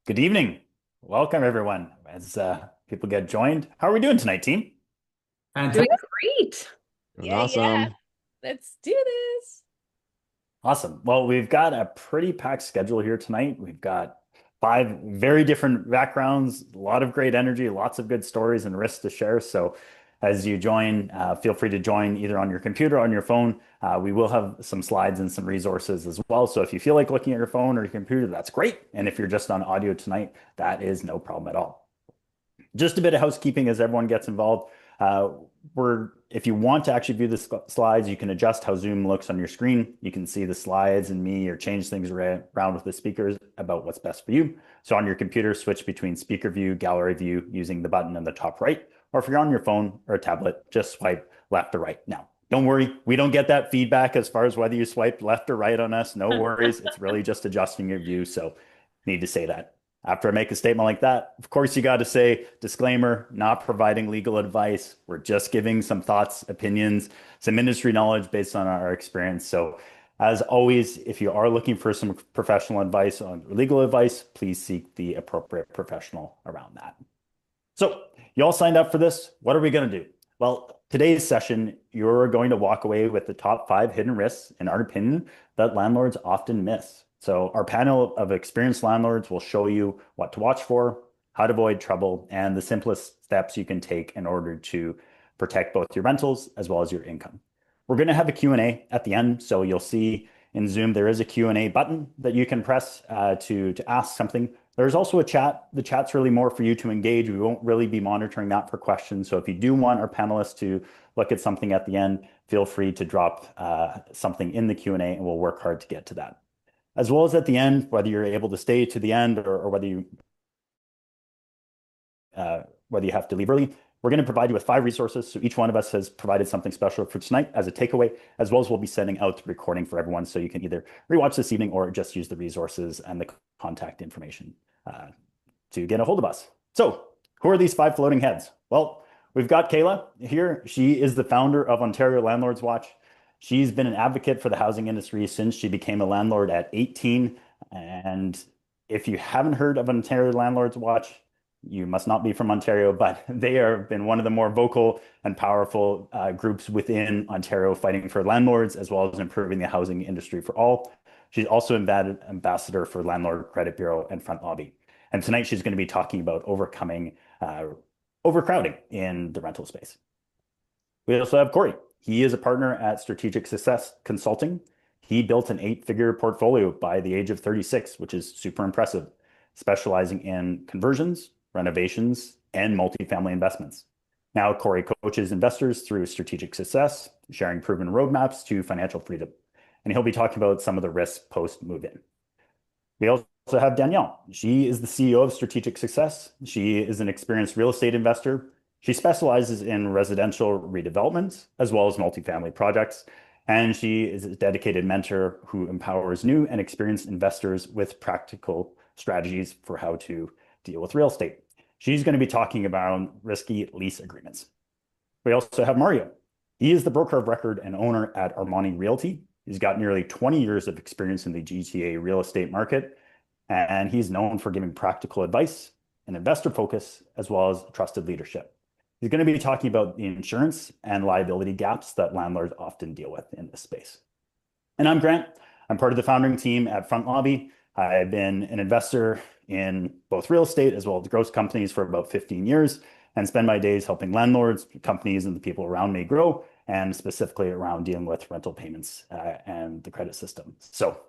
Good evening. Welcome, everyone, as people get joined. How are we doing tonight, team? Doing Fantastic. great. Doing Yeah. awesome. Let's do this. Awesome. Well, we've got a pretty packed schedule here tonight. We've got five very different backgrounds, a lot of great energy, lots of good stories and risks to share. So, as you join, feel free to join either on your computer or on your phone. We will have some slides and some resources as well. So, if you feel like looking at your phone or your computer, that's great. And if you're just on audio tonight, that is no problem at all. Just a bit of housekeeping as everyone gets involved. Uh, if you want to actually view the slides, you can adjust how Zoom looks on your screen. You can see the slides and me or change things around with the speakers about what's best for you. So on your computer, switch between speaker view, gallery view using the button on the top right. Or if you're on your phone or a tablet, just swipe left or right. Now, don't worry, we don't get that feedback as far as whether you swipe left or right on us. No worries. It's really just adjusting your view. So need to say that. After I make a statement like that, of course, you got to say, disclaimer, not providing legal advice. We're just giving some thoughts, opinions, some industry knowledge based on our experience. So, as always, if you are looking for some professional advice on legal advice, please seek the appropriate professional around that. So, you all signed up for this. What are we going to do? Well, today's session, you're going to walk away with the top 5 hidden risks, in our opinion, that landlords often miss. So our panel of experienced landlords will show you what to watch for, how to avoid trouble, and the simplest steps you can take in order to protect both your rentals as well as your income. We're going to have a Q&A at the end, so you'll see in Zoom there is a Q&A button that you can press to ask something. There's also a chat. The chat's really more for you to engage. We won't really be monitoring that for questions. So if you do want our panelists to look at something at the end, feel free to drop something in the Q&A and we'll work hard to get to that. As well as at the end, whether you're able to stay to the end or whether you have to leave early, we're going to provide you with 5 resources. So each one of us has provided something special for tonight as a takeaway, as well as we'll be sending out the recording for everyone. So you can either rewatch this evening or just use the resources and the contact information to get a hold of us. So who are these 5 floating heads? Well, we've got Kayla here. She is the founder of Ontario Landlords Watch. She's been an advocate for the housing industry since she became a landlord at 18. And if you haven't heard of Ontario Landlords Watch, you must not be from Ontario, but they have been one of the more vocal and powerful groups within Ontario fighting for landlords as well as improving the housing industry for all. She's also ambassador for Landlord Credit Bureau and FrontLobby. And tonight she's going to be talking about overcoming overcrowding in the rental space. We also have Kory. He is a partner at Strategic Success Consulting. He built an 8-figure portfolio by the age of 36, which is super impressive, specializing in conversions, renovations, and multifamily investments. Now, Kory coaches investors through strategic success, sharing proven roadmaps to financial freedom. And he'll be talking about some of the risks post move in. We also have Danielle. She is the CEO of Strategic Success. She is an experienced real estate investor. She specializes in residential redevelopments as well as multifamily projects. And she is a dedicated mentor who empowers new and experienced investors with practical strategies for how to deal with real estate. She's going to be talking about risky lease agreements. We also have Mario. He is the broker of record and owner at Armani Realty. He's got nearly 20 years of experience in the GTA real estate market, and he's known for giving practical advice and investor focus, as well as trusted leadership. He's going to be talking about the insurance and liability gaps that landlords often deal with in this space. And I'm Grant. I'm part of the founding team at FrontLobby. I've been an investor in both real estate as well as growth companies for about 15 years and spend my days helping landlords, companies, and the people around me grow, and specifically around dealing with rental payments and the credit system. So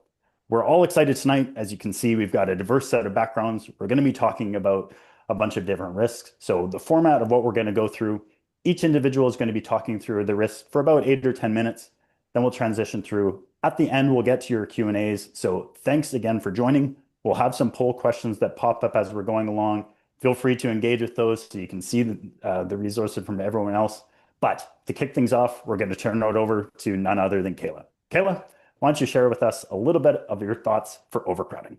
we're all excited tonight. As you can see, we've got a diverse set of backgrounds. We're going to be talking about a bunch of different risks. So the format of what we're going to go through, each individual is going to be talking through the risk for about 8 or 10 minutes. Then we'll transition through. At the end, we'll get to your Q&As. So thanks again for joining. We'll have some poll questions that pop up as we're going along. Feel free to engage with those so you can see the resources from everyone else. But to kick things off, we're going to turn it over to none other than Kayla. Kayla, why don't you share with us a little bit of your thoughts for overcrowding?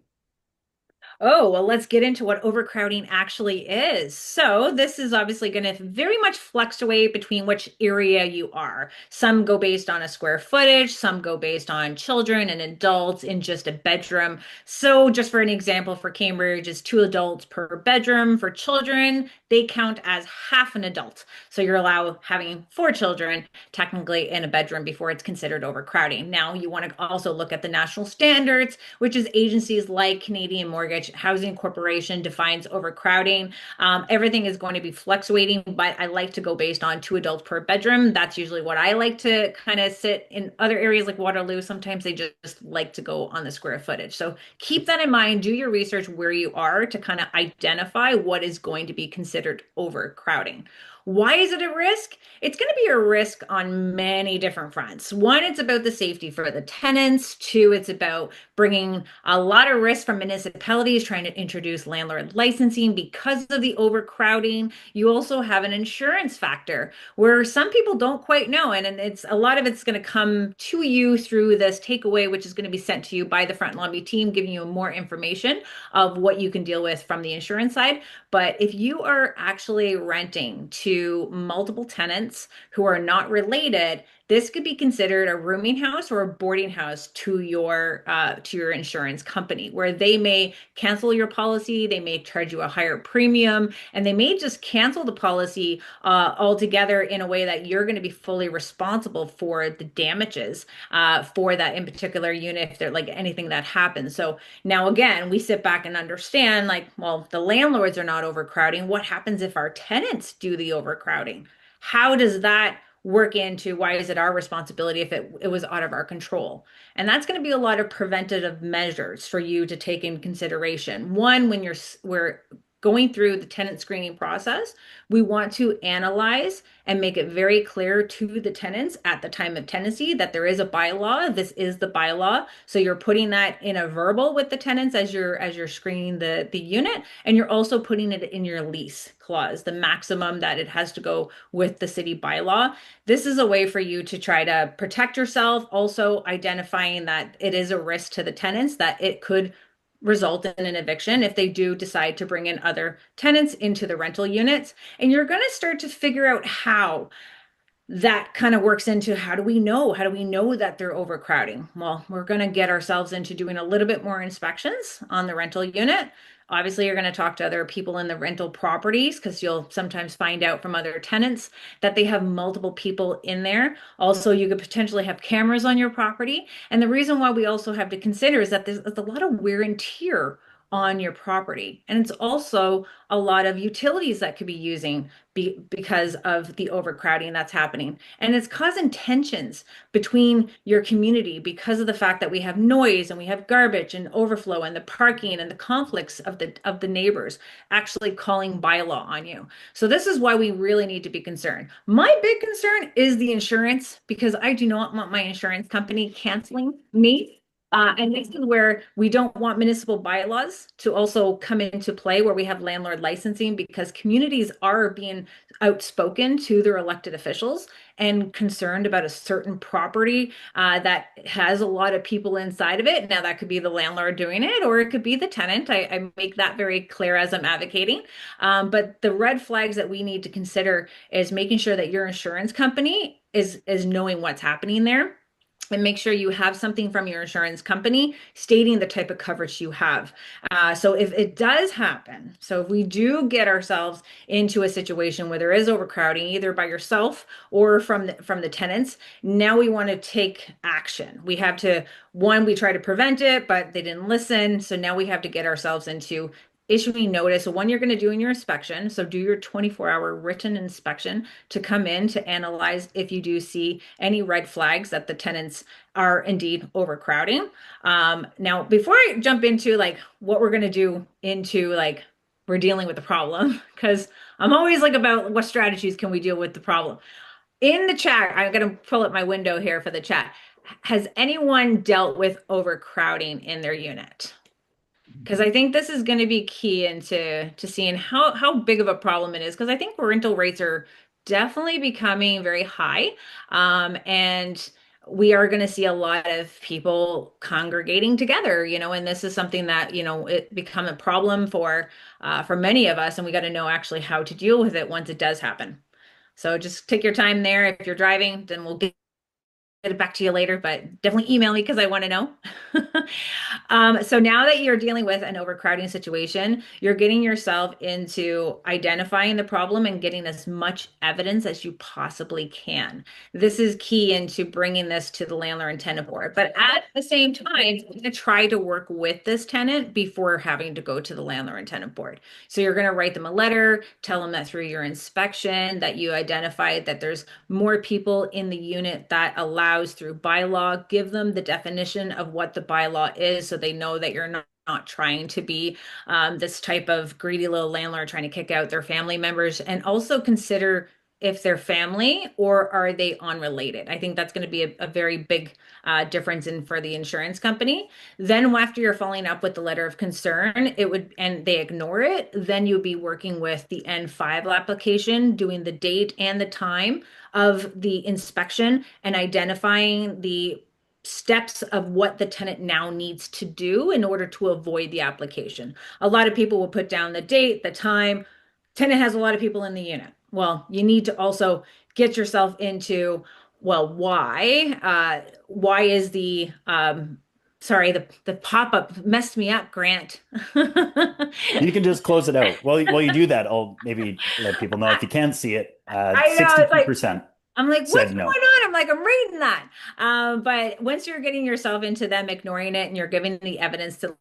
Oh, well, let's get into what overcrowding actually is. So, this is obviously going to very much fluctuate between which area you are. Some go based on a square footage, some go based on children and adults in just a bedroom. So, just for an example, for Cambridge, is 2 adults per bedroom. For children, they count as half an adult. So, you're allowed having 4 children technically in a bedroom before it's considered overcrowding. Now, you want to also look at the national standards, which is agencies like Canadian Mortgage Housing Corporation defines overcrowding. Everything is going to be fluctuating, but I like to go based on 2 adults per bedroom. That's usually what I like to kind of sit in. Other areas like Waterloo. Sometimes they just like to go on the square footage. So keep that in mind. Do your research where you are to kind of identify what is going to be considered overcrowding. Why is it a risk? It's going to be a risk on many different fronts. One, it's about the safety for the tenants. Two, it's about bringing a lot of risk from municipalities trying to introduce landlord licensing because of the overcrowding. You also have an insurance factor where some people don't quite know, and it's a lot of it's going to come to you through this takeaway, which is going to be sent to you by the FrontLobby team, giving you more information of what you can deal with from the insurance side. But if you are actually renting to multiple tenants who are not related, this could be considered a rooming house or a boarding house to your insurance company, where they may cancel your policy, they may charge you a higher premium, and they may just cancel the policy altogether in a way that you're going to be fully responsible for the damages for that in particular unit if there's like anything that happens. So now again, we sit back and understand like, well, the landlords are not overcrowding. What happens if our tenants do the overcrowding? How does that work into why is it our responsibility if it was out of our control? And that's going to be a lot of preventative measures for you to take in consideration. One, when we're going through the tenant screening process, we want to analyze and make it very clear to the tenants at the time of tenancy that there is a bylaw. This is the bylaw. So you're putting that in a verbal with the tenants as you're screening the unit, and you're also putting it in your lease clause, the maximum that it has to go with the city bylaw. This is a way for you to try to protect yourself, also identifying that it is a risk to the tenants that it could result in an eviction if they do decide to bring in other tenants into the rental units. And you're going to start to figure out how that kind of works into how do we know? How do we know that they're overcrowding? Well, we're going to get ourselves into doing a little bit more inspections on the rental unit. Obviously, you're going to talk to other people in the rental properties because you'll sometimes find out from other tenants that they have multiple people in there. Also, you could potentially have cameras on your property. And the reason why we also have to consider is that there's a lot of wear and tear on your property. And it's also a lot of utilities that could be using because of the overcrowding that's happening. And it's causing tensions between your community because of the fact that we have noise and we have garbage and overflow and the parking and the conflicts of the neighbors actually calling bylaw on you. So this is why we really need to be concerned. My big concern is the insurance because I do not want my insurance company canceling me. And this is where we don't want municipal bylaws to also come into play where we have landlord licensing because communities are being outspoken to their elected officials and concerned about a certain property that has a lot of people inside of it. Now, that could be the landlord doing it, or it could be the tenant. I make that very clear as I'm advocating. But the red flags that we need to consider is making sure that your insurance company is knowing what's happening there and make sure you have something from your insurance company stating the type of coverage you have. So if it does happen, so if we do get ourselves into a situation where there is overcrowding, either by yourself or from the tenants, now we want to take action. We have to, one, we try to prevent it, but they didn't listen. So now we have to get ourselves into issuing notice. So one you're going to do in your inspection. So do your 24-hour written inspection to come in to analyze if you do see any red flags that the tenants are indeed overcrowding. Now, before I jump into like what we're going to do into like we're dealing with the problem, because I'm always like about what strategies can we deal with the problem. In the chat, I'm going to pull up my window here for the chat. Has anyone dealt with overcrowding in their unit? Because I think this is going to be key into seeing how big of a problem it is. Because I think rental rates are definitely becoming very high. And we are going to see a lot of people congregating together, and this is something that, it become a problem for many of us, and we got to know actually how to deal with it once it does happen. So just take your time there. If you're driving, then we'll get it back to you later, but definitely email me because I want to know. So now that you're dealing with an overcrowding situation, you're getting yourself into identifying the problem and getting as much evidence as you possibly can. This is key into bringing this to the landlord and tenant board. But at the same time, you're going to try to work with this tenant before having to go to the landlord and tenant board. So you're going to write them a letter, tell them that through your inspection that you identified that there's more people in the unit that allows through bylaw, give them the definition of what the bylaw is so they know that you're not trying to be this type of greedy little landlord trying to kick out their family members, and also consider if they're family or are they unrelated. I think that's going to be a very big difference in for the insurance company. Then after you're following up with the letter of concern, it would, and they ignore it, then you'll be working with the N5 application, doing the date and the time of the inspection and identifying the steps of what the tenant now needs to do in order to avoid the application. A lot of people will put down the date, the time. Tenant has a lot of people in the unit. Well, you need to also get yourself into, well, why? Why is sorry, the pop-up messed me up, Grant. You can just close it out. While you do that, I'll maybe let people know if you can't see it, I know, it's like, 62% I'm like, what's said going no. on? I'm like, I'm reading that. But once you're getting yourself into them ignoring it and you're giving the evidence to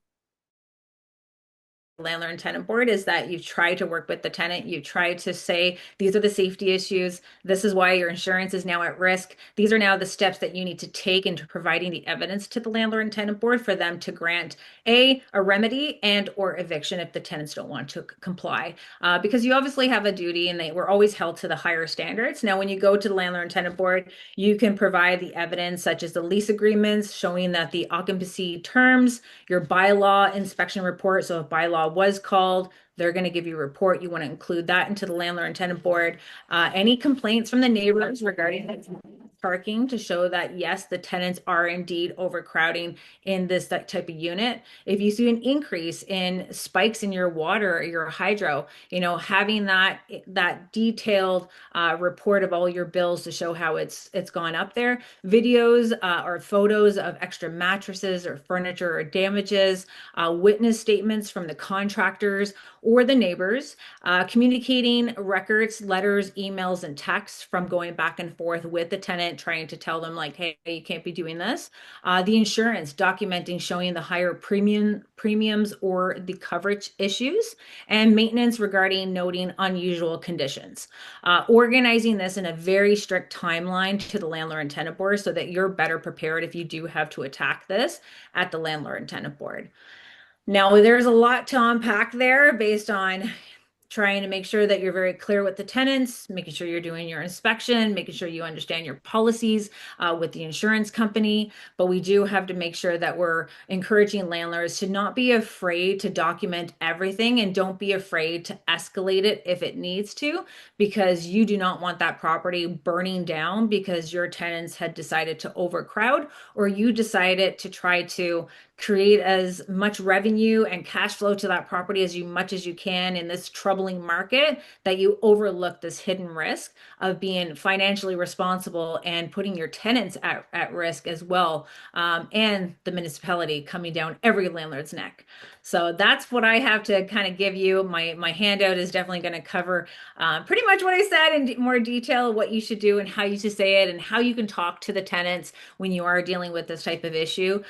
landlord and tenant board, is that you try to work with the tenant. You try to say, these are the safety issues. This is why your insurance is now at risk. These are now the steps that you need to take into providing the evidence to the landlord and tenant board for them to grant a remedy and or eviction if the tenants don't want to comply. Because you obviously have a duty and we're always held to the higher standards. Now, when you go to the landlord and tenant board, you can provide the evidence such as the lease agreements showing that the occupancy terms, your bylaw inspection report. So if bylaw was called, they're going to give you a report. You want to include that into the landlord and tenant board. Any complaints from the neighbors regarding parking to show that yes, the tenants are indeed overcrowding in this that type of unit. If you see an increase in spikes in your water or your hydro, having that detailed report of all your bills to show how it's gone up there, videos or photos of extra mattresses or furniture or damages, witness statements from the contractors or the neighbors, communicating records, letters, emails, and texts from going back and forth with the tenant, trying to tell them like, hey, you can't be doing this. The insurance documenting showing the higher premiums or the coverage issues, and maintenance regarding noting unusual conditions. Organizing this in a very strict timeline to the landlord and tenant board so that you're better prepared if you do have to attack this at the landlord and tenant board. Now, there's a lot to unpack there based on trying to make sure that you're very clear with the tenants, making sure you're doing your inspection, making sure you understand your policies with the insurance company. But we do have to make sure that we're encouraging landlords to not be afraid to document everything and don't be afraid to escalate it if it needs to, because you do not want that property burning down because your tenants had decided to overcrowd or you decided to try to create as much revenue and cash flow to that property as much as you can in this troubling market, that you overlook this hidden risk of being financially responsible and putting your tenants at risk as well, and the municipality coming down every landlord's neck. So that's what I have to kind of give you. My handout is definitely going to cover pretty much what I said in more detail, what you should do and how you should say it and how you can talk to the tenants when you are dealing with this type of issue,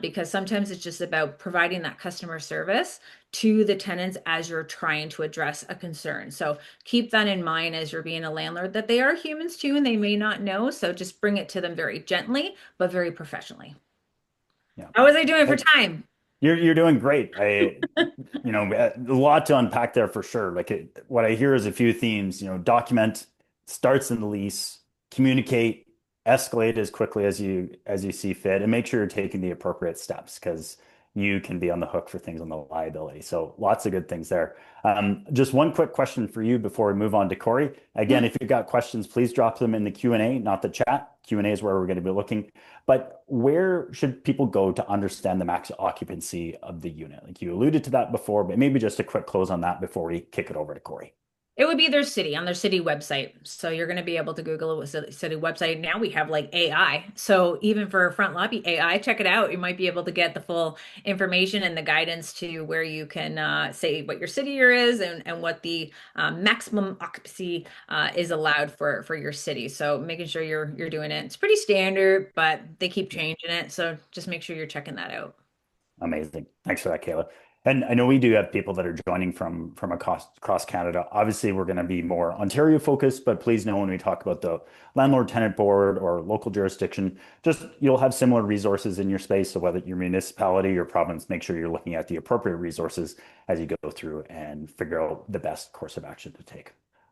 because sometimes it's just about providing that customer service to the tenants as you're trying to address a concern. So keep that in mind as you're being a landlord, that they are humans too and they may not know. So just bring it to them very gently, but very professionally. Yeah. How was I doing for I, time? you're doing great. A lot to unpack there for sure. What I hear is a few themes, document starts in the lease, communicate, escalate as quickly as you see fit, and make sure you're taking the appropriate steps because, you can be on the hook for things on the liability. So lots of good things there. Just one quick question for you before we move on to Kory. Again, Yeah. if you've got questions, please drop them in the Q&A, not the chat. Q&A is where we're going to be looking. But where should people go to understand the max occupancy of the unit? Like you alluded to that before, but maybe just a quick close on that before we kick it over to Kory. It would be their city on their city website. So you're going to be able to Google a city website. Now we have like AI. So even for FrontLobby AI, check it out. You might be able to get the full information and the guidance to where you can say what your city year is and what the maximum occupancy is allowed for your city. So making sure you're doing it. It's pretty standard, but they keep changing it. So just make sure you're checking that out. Amazing. Thanks for that, Kayla. And I know we do have people that are joining from across Canada. Obviously, we're going to be more Ontario focused, but please know when we talk about the landlord tenant board or local jurisdiction, just you'll have similar resources in your space. So whether your municipality or province, make sure you're looking at the appropriate resources as you go through and figure out the best course of action to take.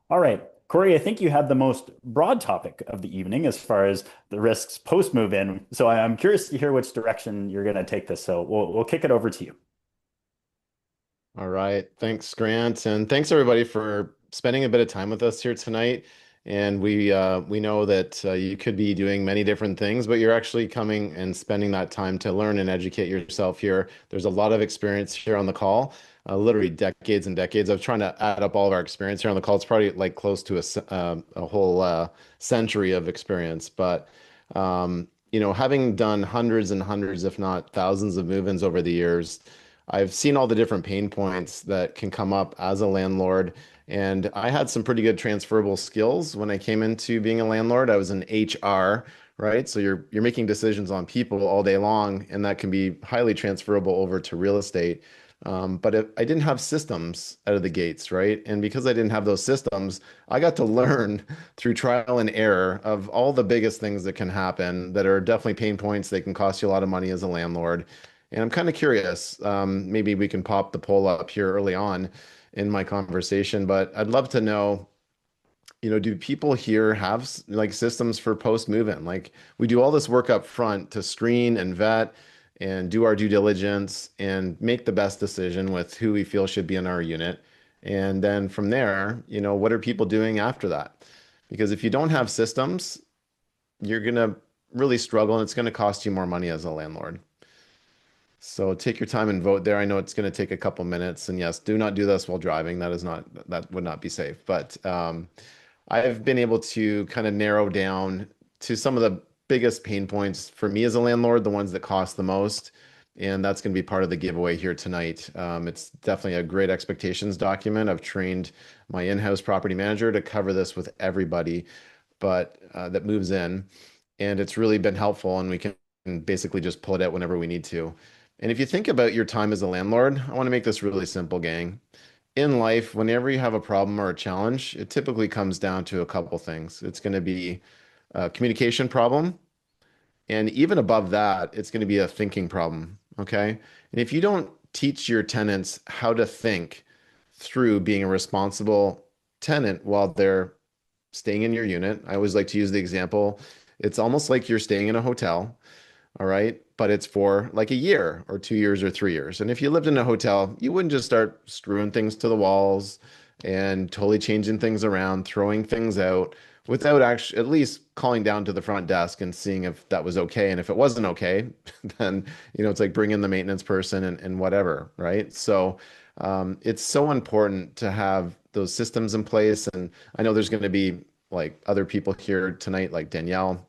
All right, Kory, I think you had the most broad topic of the evening as far as the risks post move in. So I'm curious to hear which direction you're going to take this. So we'll kick it over to you. All right. Thanks, Grant. And thanks everybody for spending a bit of time with us here tonight. And we know that you could be doing many different things, but you're actually coming and spending that time to learn and educate yourself here. There's a lot of experience here on the call, literally decades and decades. I was trying to add up all of our experience here on the call. It's probably like close to a whole century of experience. But having done hundreds and hundreds, if not thousands of move-ins over the years, I've seen all the different pain points that can come up as a landlord. And I had some pretty good transferable skills when I came into being a landlord. I was in HR, right? So you're making decisions on people all day long, and that can be highly transferable over to real estate. I didn't have systems out of the gates, right? And because I didn't have those systems, I got to learn through trial and error of all the biggest things that can happen that are definitely pain points. They can cost you a lot of money as a landlord. And I'm kind of curious, maybe we can pop the poll up here early on in my conversation, but I'd love to know, do people here have like systems for post move-in? Like we do all this work up front to screen and vet and do our due diligence and make the best decision with who we feel should be in our unit. And then from there, what are people doing after that? Because if you don't have systems, you're going to really struggle and it's going to cost you more money as a landlord. So take your time and vote there. I know it's going to take a couple minutes, and yes, do not do this while driving. That would not be safe. But I've been able to kind of narrow down to some of the biggest pain points for me as a landlord, the ones that cost the most, and that's going to be part of the giveaway here tonight. It's definitely a great expectations document. I've trained my in-house property manager to cover this with everybody, but that moves in, and it's really been helpful, and we can basically just pull it out whenever we need to. And if you think about your time as a landlord, I want to make this really simple, gang. In life, whenever you have a problem or a challenge, it typically comes down to a couple things. It's going to be a communication problem. And even above that, it's going to be a thinking problem. Okay. And if you don't teach your tenants how to think through being a responsible tenant while they're staying in your unit, I always like to use the example. It's almost like you're staying in a hotel. All right. But it's for like a year or 2 years or 3 years. And if you lived in a hotel, you wouldn't just start screwing things to the walls and totally changing things around, throwing things out without actually at least calling down to the front desk and seeing if that was okay. And if it wasn't okay, then, it's like bring in the maintenance person and whatever. Right. So it's so important to have those systems in place. And I know there's going to be like other people here tonight, like Danielle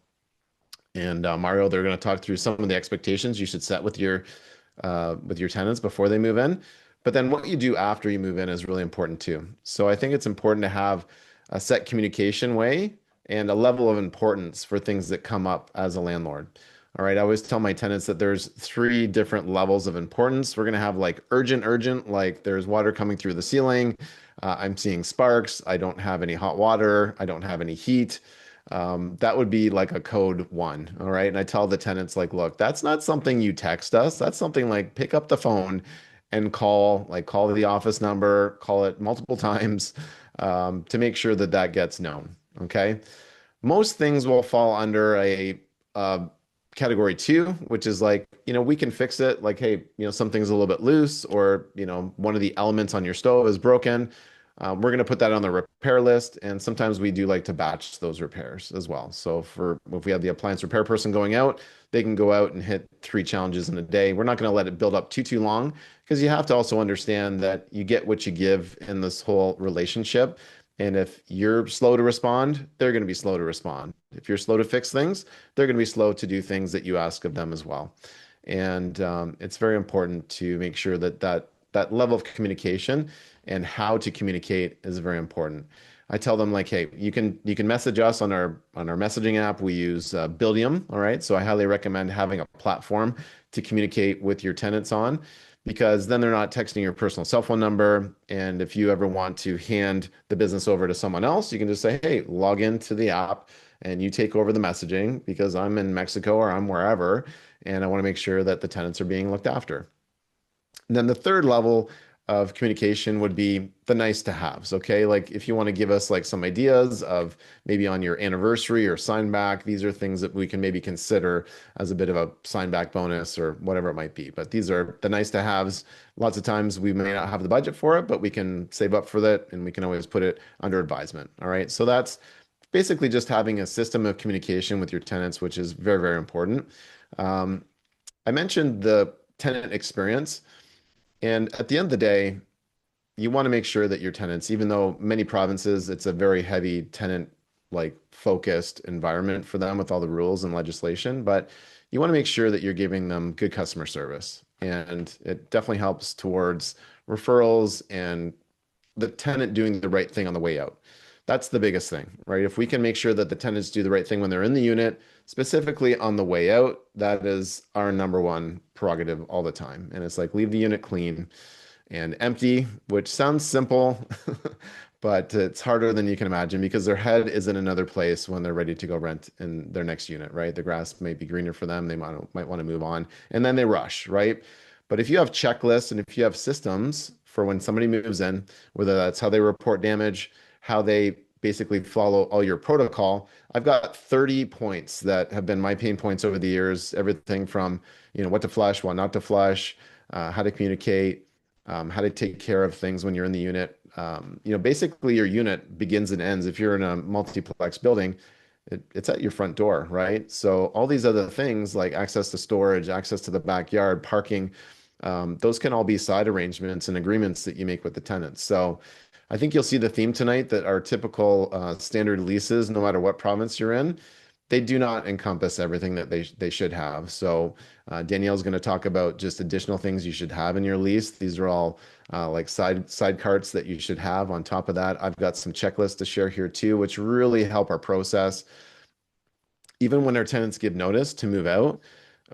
and Mario. They're going to talk through some of the expectations you should set with your tenants before they move in. But then what you do after you move in is really important too. So I think it's important to have a set communication way and a level of importance for things that come up as a landlord. All right. I always tell my tenants that there's 3 different levels of importance. We're going to have like urgent, like there's water coming through the ceiling. I'm seeing sparks. I don't have any hot water. I don't have any heat. That would be like a code 1. All right. And I tell the tenants like, look, that's not something you text us. That's something like pick up the phone and call the office number, call it multiple times, to make sure that gets known. Okay. Most things will fall under a category two, which is like, we can fix it. Like, hey, something's a little bit loose, or, one of the elements on your stove is broken. We're going to put that on the repair list. And sometimes we do like to batch those repairs as well. So if we have the appliance repair person going out, they can go out and hit 3 challenges in a day. We're not going to let it build up too long, because you have to also understand that you get what you give in this whole relationship. And if you're slow to respond, they're going to be slow to respond. If you're slow to fix things, they're going to be slow to do things that you ask of them as well. And it's very important to make sure that level of communication and how to communicate is very important. I tell them, like, hey, you can message us on our messaging app. We use Buildium, all right? So I highly recommend having a platform to communicate with your tenants on, because then they're not texting your personal cell phone number. And if you ever want to hand the business over to someone else, you can just say, hey, log into the app and you take over the messaging, because I'm in Mexico or I'm wherever, and I want to make sure that the tenants are being looked after. And then the third level of communication would be the nice to haves. Okay. Like, if you want to give us like some ideas of maybe on your anniversary or sign back, these are things that we can maybe consider as a bit of a sign back bonus or whatever it might be. But these are the nice to haves. Lots of times we may not have the budget for it, but we can save up for that, and we can always put it under advisement. All right. So that's basically just having a system of communication with your tenants, which is very, very important. I mentioned the tenant experience. And at the end of the day, you want to make sure that your tenants, even though many provinces, it's a very heavy tenant like focused environment for them with all the rules and legislation, but you want to make sure that you're giving them good customer service. And it definitely helps towards referrals and the tenant doing the right thing on the way out. That's the biggest thing, right? If we can make sure that the tenants do the right thing when they're in the unit, specifically on the way out, that is our number one prerogative all the time. And it's like, leave the unit clean and empty, which sounds simple, but it's harder than you can imagine, because their head is in another place when they're ready to go rent in their next unit, right? The grass may be greener for them. They might want to move on, and then they rush, right? But if you have checklists and if you have systems for when somebody moves in, whether that's how they report damage, how they basically follow all your protocol. I've got 30 points that have been my pain points over the years, everything from, what to flush, what not to flush, how to communicate, how to take care of things when you're in the unit. Basically your unit begins and ends. If you're in a multiplex building, it's at your front door, right? So all these other things like access to storage, access to the backyard, parking, those can all be side arrangements and agreements that you make with the tenants. So I think you'll see the theme tonight that our typical standard leases, no matter what province you're in, they do not encompass everything that they should have. So Danielle's going to talk about just additional things you should have in your lease. These are all like side carts that you should have. On top of that, I've got some checklists to share here too, which really help our process. Even when our tenants give notice to move out,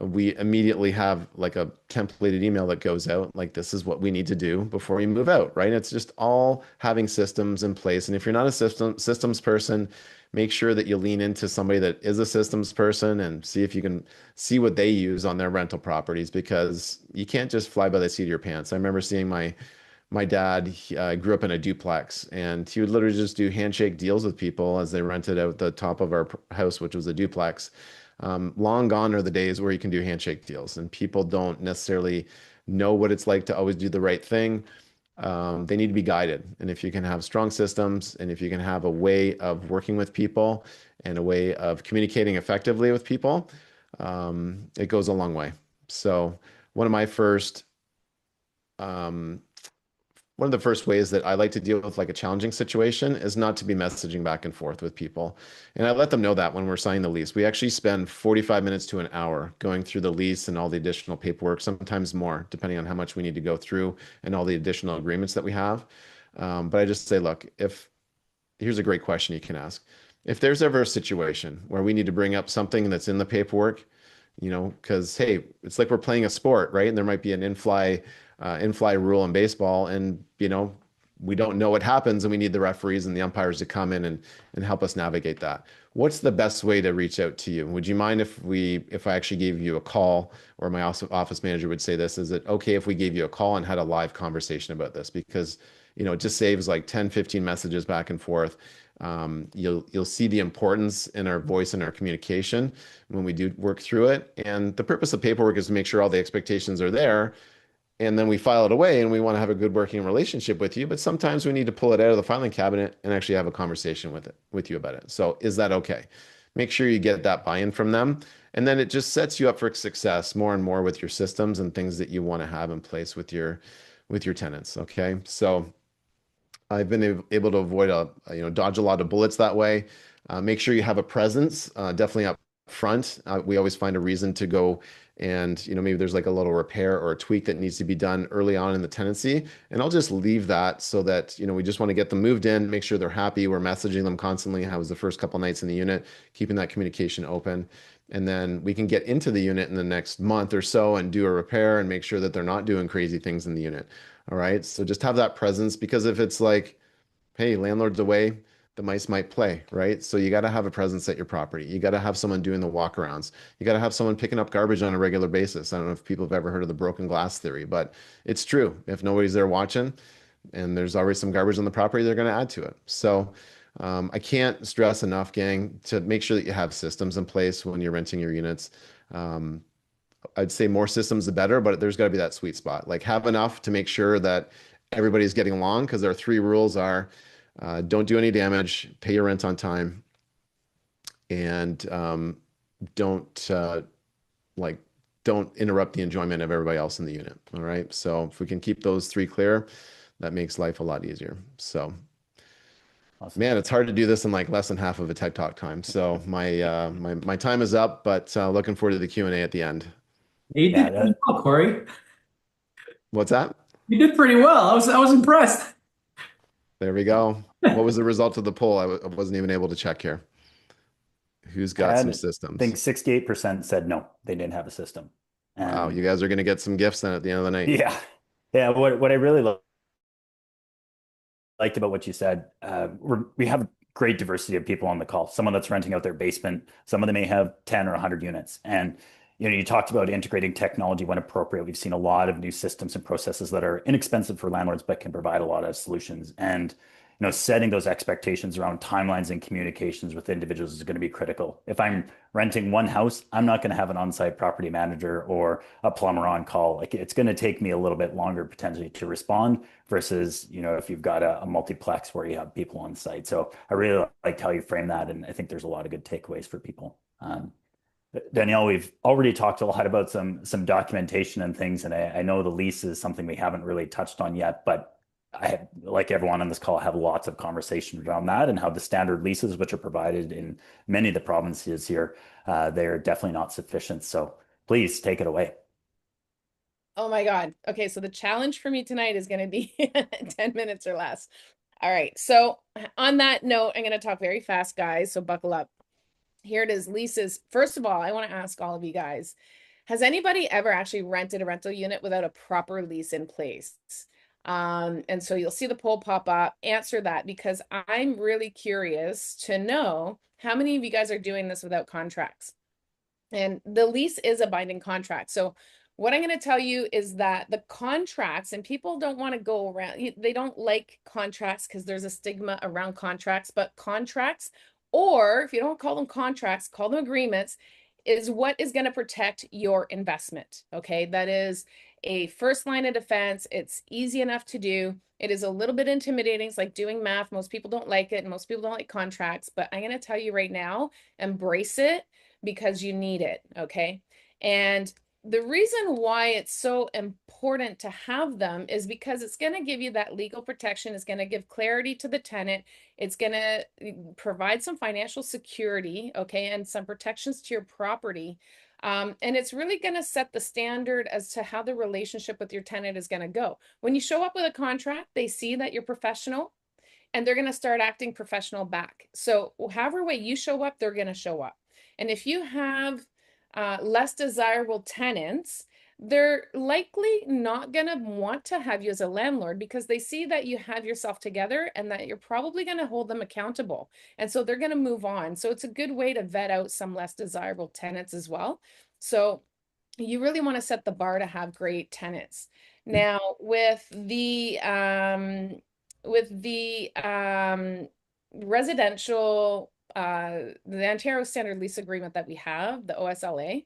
we immediately have like a templated email that goes out, like, this is what we need to do before you move out, right? It's just all having systems in place. And if you're not a systems person, make sure that you lean into somebody that is a systems person and see if you can see what they use on their rental properties, because you can't just fly by the seat of your pants. I remember seeing my dad. He grew up in a duplex, and he would literally just do handshake deals with people as they rented out the top of our house, which was a duplex. Long gone are the days where you can do handshake deals, and people don't necessarily know what it's like to always do the right thing. They need to be guided. And if you can have strong systems, and if you can have a way of working with people and a way of communicating effectively with people, it goes a long way. So one of my first, one of the first ways that I like to deal with like a challenging situation is not to be messaging back and forth with people. And I let them know that when we're signing the lease. We actually spend 45 minutes to an hour going through the lease and all the additional paperwork, sometimes more, depending on how much we need to go through and all the additional agreements that we have. But I just say, look, here's a great question you can ask. If there's ever a situation where we need to bring up something that's in the paperwork, because, hey, it's like we're playing a sport, right? And there might be an in-fly rule in baseball, and we don't know what happens and we need the referees and the umpires to come in and help us navigate that. What's the best way to reach out to you? Would you mind if I actually gave you a call, or my office manager would say this, is it okay if we gave you a call and had a live conversation about this? Because, it just saves like 10, 15 messages back and forth. You'll see the importance in our voice and our communication when we do work through it. And the purpose of paperwork is to make sure all the expectations are there, and then we file it away, and we want to have a good working relationship with you. But sometimes we need to pull it out of the filing cabinet and actually have a conversation with you about it. So is that okay? Make sure you get that buy-in from them. And then it just sets you up for success more and more with your systems and things that you want to have in place with your tenants. Okay. So I've been able to avoid dodge a lot of bullets that way. Make sure you have a presence, definitely up front. We always find a reason to go, and maybe there's like a little repair or a tweak that needs to be done early on in the tenancy, and I'll just leave that so that we just want to get them moved in, make sure they're happy. We're messaging them constantly how was the first couple nights in the unit, keeping that communication open, and then we can get into the unit in the next month or so and do a repair and make sure that they're not doing crazy things in the unit. All right, so just have that presence, because if it's like, hey, landlord's away, the mice might play, right? So you got to have a presence at your property. You got to have someone doing the walkarounds. You got to have someone picking up garbage on a regular basis. I don't know if people have ever heard of the broken glass theory, but it's true. If nobody's there watching and there's already some garbage on the property, they're going to add to it. So I can't stress enough, gang, to make sure that you have systems in place when you're renting your units. I'd say more systems the better, but there's got to be that sweet spot. Like, have enough to make sure that everybody's getting along, because our three rules are don't do any damage, pay your rent on time, and don't don't interrupt the enjoyment of everybody else in the unit. All right. So if we can keep those three clear, that makes life a lot easier. So Awesome. man, it's hard to do this in like less than half of a TED Talk time. So my time is up, but looking forward to the Q&A at the end. You did pretty well, Kory. What's that? You did pretty well. I was impressed. There we go. What was the result of the poll? I wasn't even able to check here. Who's got some systems? I think 68% said no, they didn't have a system. Wow, you guys are going to get some gifts then at the end of the night. Yeah. Yeah. What I really liked about what you said, we have a great diversity of people on the call. Someone that's renting out their basement, some of them may have 10 or 100 units. And you talked about integrating technology when appropriate. We've seen a lot of new systems and processes that are inexpensive for landlords, but can provide a lot of solutions. And setting those expectations around timelines and communications with individuals is going to be critical. If I'm renting one house, I'm not going to have an on-site property manager or a plumber on call. Like, it's going to take me a little bit longer potentially to respond versus, if you've got a multiplex where you have people on site. So I really liked how you frame that. And I think there's a lot of good takeaways for people. Danielle, we've already talked a lot about some documentation and things, and I know the lease is something we haven't really touched on yet, but like everyone on this call, have lots of conversations around that and how the standard leases, which are provided in many of the provinces here, they're definitely not sufficient. So please take it away. Oh my God. Okay, so the challenge for me tonight is going to be 10 minutes or less. All right, so on that note, I'm going to talk very fast, guys, so buckle up. Here it is, leases. First of all, I want to ask all of you guys, has anybody ever actually rented a rental unit without a proper lease in place? And so you'll see the poll pop up. Answer that, because I'm really curious to know how many of you guys are doing this without contracts. And the lease is a binding contract. So what I'm going to tell you is that the contracts, and people don't want to go around, they don't like contracts because there's a stigma around contracts, but contracts, or if you don't call them contracts, call them agreements, is what is going to protect your investment. Okay, that is a first line of defense. It's easy enough to do. It is a little bit intimidating. It's like doing math. Most people don't like it, and most people don't like contracts, but I'm going to tell you right now, embrace it because you need it. Okay. And the reason why it's so important to have them is because it's going to give you that legal protection. It's going to give clarity to the tenant. It's going to provide some financial security, okay, and some protections to your property. And it's really going to set the standard as to how the relationship with your tenant is going to go. When you show up with a contract, they see that you're professional, and they're going to start acting professional back. So however way you show up, they're going to show up. And if you have less desirable tenants, they're likely not going to want to have you as a landlord because they see that you have yourself together and that you're probably going to hold them accountable. And so they're going to move on. So it's a good way to vet out some less desirable tenants as well. So you really want to set the bar to have great tenants. Now, with the residential, the Ontario Standard Lease Agreement that we have, the OSLA,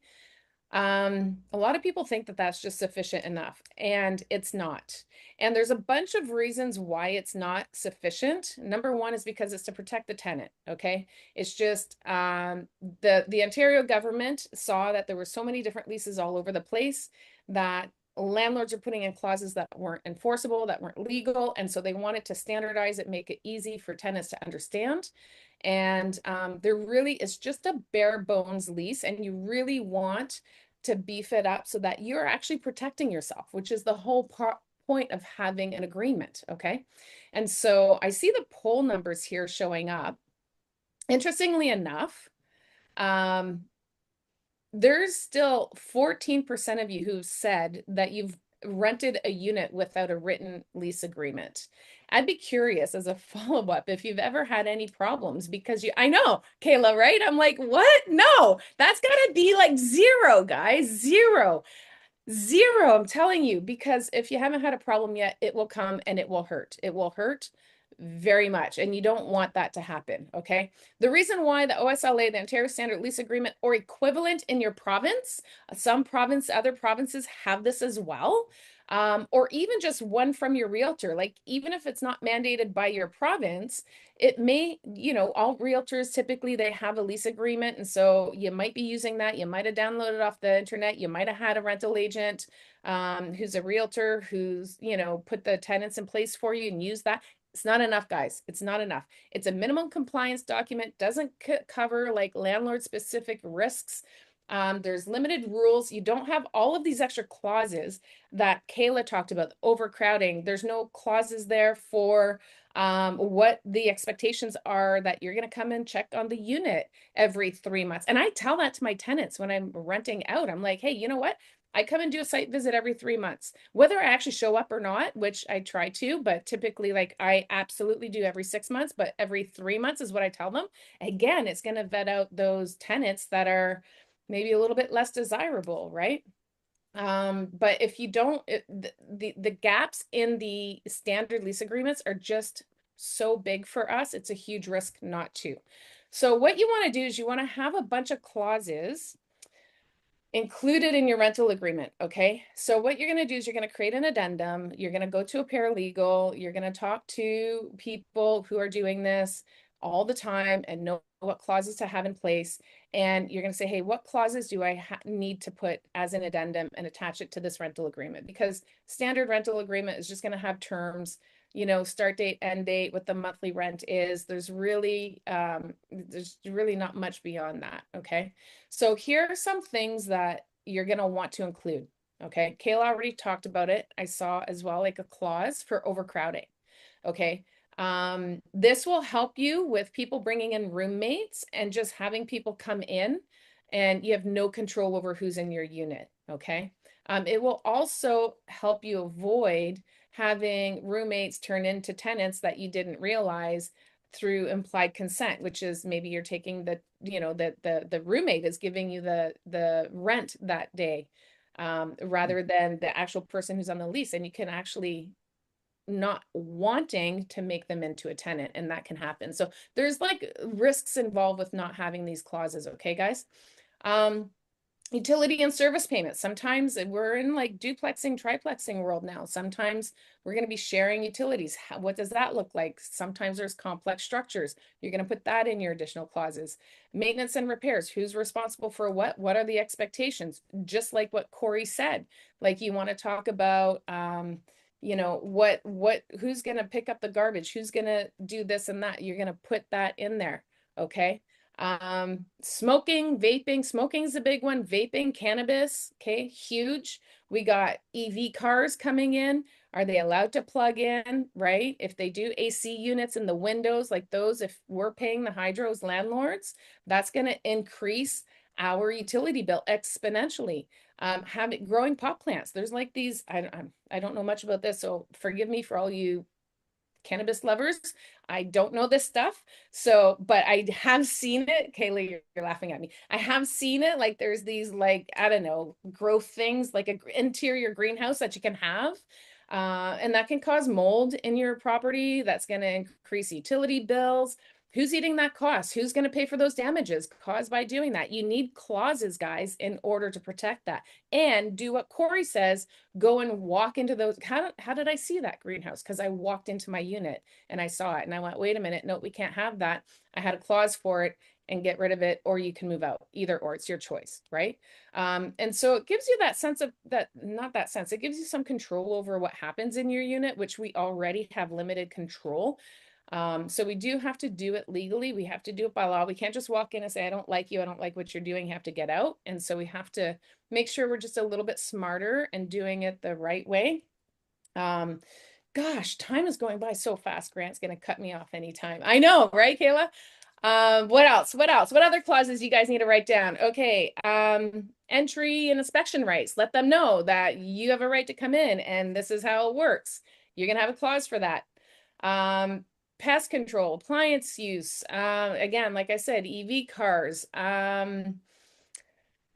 a lot of people think that that's just sufficient enough, and it's not. And there's a bunch of reasons why it's not sufficient. Number one is because it's to protect the tenant, okay? It's just the Ontario government saw that there were so many different leases all over the place that landlords are putting in clauses that weren't enforceable, that weren't legal, and so they wanted to standardize it, make it easy for tenants to understand. And there really is just a bare bones lease, and you really want to beef it up so that you're actually protecting yourself, which is the whole point of having an agreement, okay? And so I see the poll numbers here showing up. Interestingly enough, there's still 14% of you who've said that you've rented a unit without a written lease agreement. I'd be curious as a follow-up if you've ever had any problems, because I know, Kayla, right? I'm like, what? No, that's gotta be like zero, guys, zero. Zero, I'm telling you, because if you haven't had a problem yet, it will come and it will hurt. It will hurt very much, and you don't want that to happen, okay? The reason why the OSLA, the Ontario Standard Lease Agreement, or equivalent in your province, other provinces have this as well, or even just one from your realtor. Like, even if it's not mandated by your province, it may, all realtors typically, they have a lease agreement, and so you might be using that. You might have downloaded off the internet. You might have had a rental agent who's a realtor who's, put the tenants in place for you and use that. It's not enough, guys. It's not enough. It's a minimum compliance document, doesn't cover like landlord specific risks. There's limited rules. You don't have all of these extra clauses that Kayla talked about, overcrowding. There's no clauses there for what the expectations are that you're going to come and check on the unit every 3 months. And I tell that to my tenants when I'm renting out. I'm like, hey, you know what? I come and do a site visit every 3 months, whether I actually show up or not, which I try to, but typically, like, I absolutely do every 6 months, but every 3 months is what I tell them. Again, it's going to vet out those tenants that are maybe a little bit less desirable, right? But if you don't, the gaps in the standard lease agreements are just so big for us. It's a huge risk not to. So what you want to do is you want to have a bunch of clauses included in your rental agreement, okay? So what you're going to do is you're going to create an addendum. You're going to go to a paralegal. You're going to talk to people who are doing this all the time and know what clauses to have in place. And you're going to say, hey, what clauses do I need to put as an addendum and attach it to this rental agreement? Because standard rental agreement is just going to have terms, start date, end date, what the monthly rent is. There's really not much beyond that, okay? So here are some things that you're going to want to include, okay? Kayla already talked about it. I saw as well, like a clause for overcrowding, okay? This will help you with people bringing in roommates and just having people come in and you have no control over who's in your unit, okay? It will also help you avoid having roommates turn into tenants that you didn't realize through implied consent, which is maybe you're taking the roommate is giving you the rent that day, rather than the actual person who's on the lease, and you can actually not wanting to make them into a tenant, and that can happen. So there's like risks involved with not having these clauses, okay, guys? Utility and service payments. Sometimes we're in like duplexing, triplexing world now. Sometimes we're going to be sharing utilities. What does that look like? Sometimes there's complex structures. You're going to put that in your additional clauses. Maintenance and repairs. Who's responsible for what? What are the expectations? Just like what Kory said, like you want to talk about, who's going to pick up the garbage? Who's going to do this and that? You're going to put that in there. Okay. Smoking, vaping. Smoking is a big one. Vaping, cannabis, okay, huge. We got EV cars coming in. Are they allowed to plug in, right? If they do AC units in the windows, like those, if we're paying the hydros landlords, that's going to increase our utility bill exponentially. Growing pot plants. There's like these, I don't know much about this, so forgive me for all you cannabis lovers. I don't know this stuff. So, but I have seen it. Kayla, you're laughing at me. I have seen it. Like there's these like, I don't know, growth things like a interior greenhouse that you can have. And that can cause mold in your property. That's going to increase utility bills. Who's eating that cost? Who's going to pay for those damages caused by doing that? You need clauses, guys, in order to protect that. And do what Kory says, go and walk into those. How did I see that greenhouse? Because I walked into my unit and I saw it and I went, wait a minute, no, we can't have that. I had a clause for it and get rid of it, or you can move out. Either or, it's your choice, right? And so it gives you that sense of that, not that sense, it gives you some control over what happens in your unit, which we already have limited control. So we do have to do it legally. We have to do it by law. We can't just walk in and say, I don't like you. I don't like what you're doing. You have to get out. And so we have to make sure we're just a little bit smarter and doing it the right way. Gosh, time is going by so fast. Grant's going to cut me off anytime. I know, right, Kayla? What else? What else? What other clauses you guys need to write down? Okay. Entry and inspection rights. Let them know that you have a right to come in and this is how it works. You're going to have a clause for that. Pest control, appliance use. Again, like I said, EV cars,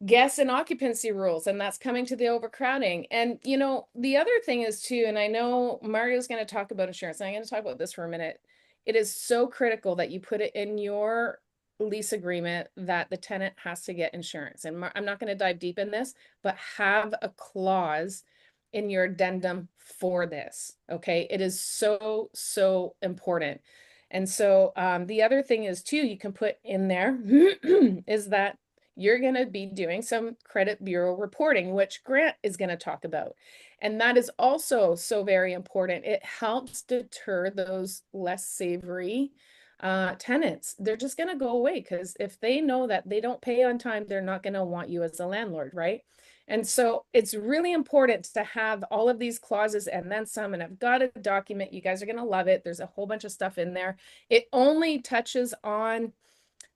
guest and occupancy rules, and that's coming to the overcrowding. And, you know, the other thing is too, and I know Mario's going to talk about insurance, and I'm going to talk about this for a minute. It is so critical that you put it in your lease agreement that the tenant has to get insurance. And I'm not going to dive deep in this, but have a clause in your addendum for this. Okay. It is so, so important. And so the other thing is too, you can put in there is that you're going to be doing some credit bureau reporting, which Grant is going to talk about. And that is also so very important. It helps deter those less savory tenants. They're just going to go away because if they know that they don't pay on time, they're not going to want you as a landlord, right? And so it's really important to have all of these clauses and then some, and I've got a document. You guys are going to love it. There's a whole bunch of stuff in there. It only touches on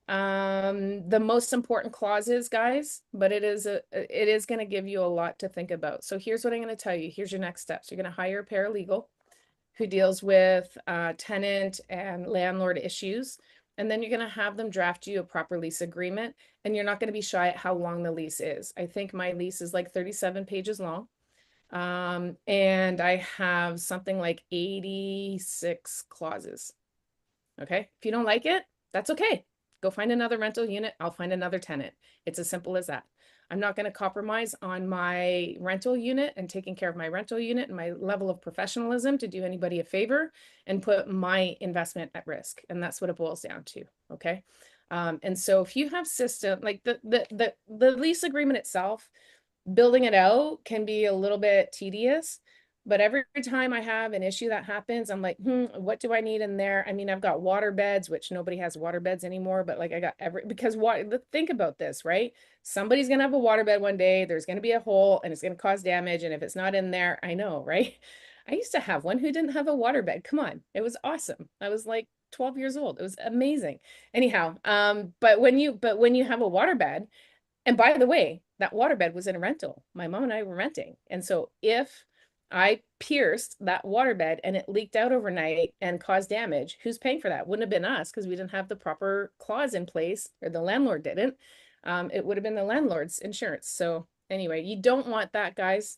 the most important clauses, guys, but it is going to give you a lot to think about. So here's what I'm going to tell you. Here's your next steps. You're going to hire a paralegal who deals with tenant and landlord issues. And then you're going to have them draft you a proper lease agreement. And you're not going to be shy at how long the lease is. I think my lease is like 37 pages long. And I have something like 86 clauses. Okay. If you don't like it, that's okay. Go find another rental unit. I'll find another tenant. It's as simple as that. I'm not going to compromise on my rental unit and taking care of my rental unit and my level of professionalism to do anybody a favor and put my investment at risk. And that's what it boils down to. Okay. And so if you have system like the lease agreement itself, building it out can be a little bit tedious. But every time I have an issue that happens, I'm like, what do I need in there? I mean, I've got water beds, which nobody has water beds anymore, but like I got because think about this, right? Somebody's going to have a water bed one day. There's going to be a hole and it's going to cause damage. And if it's not in there, I know, right? I used to have one who didn't have a water bed. Come on. It was awesome. I was like 12 years old. It was amazing. Anyhow, but when you have a water bed, and by the way, that water bed was in a rental. My mom and I were renting. And so if I pierced that waterbed and it leaked out overnight and caused damage, who's paying for that? Wouldn't have been us because we didn't have the proper clause in place, or the landlord didn't. It would have been the landlord's insurance. So anyway, you don't want that, guys.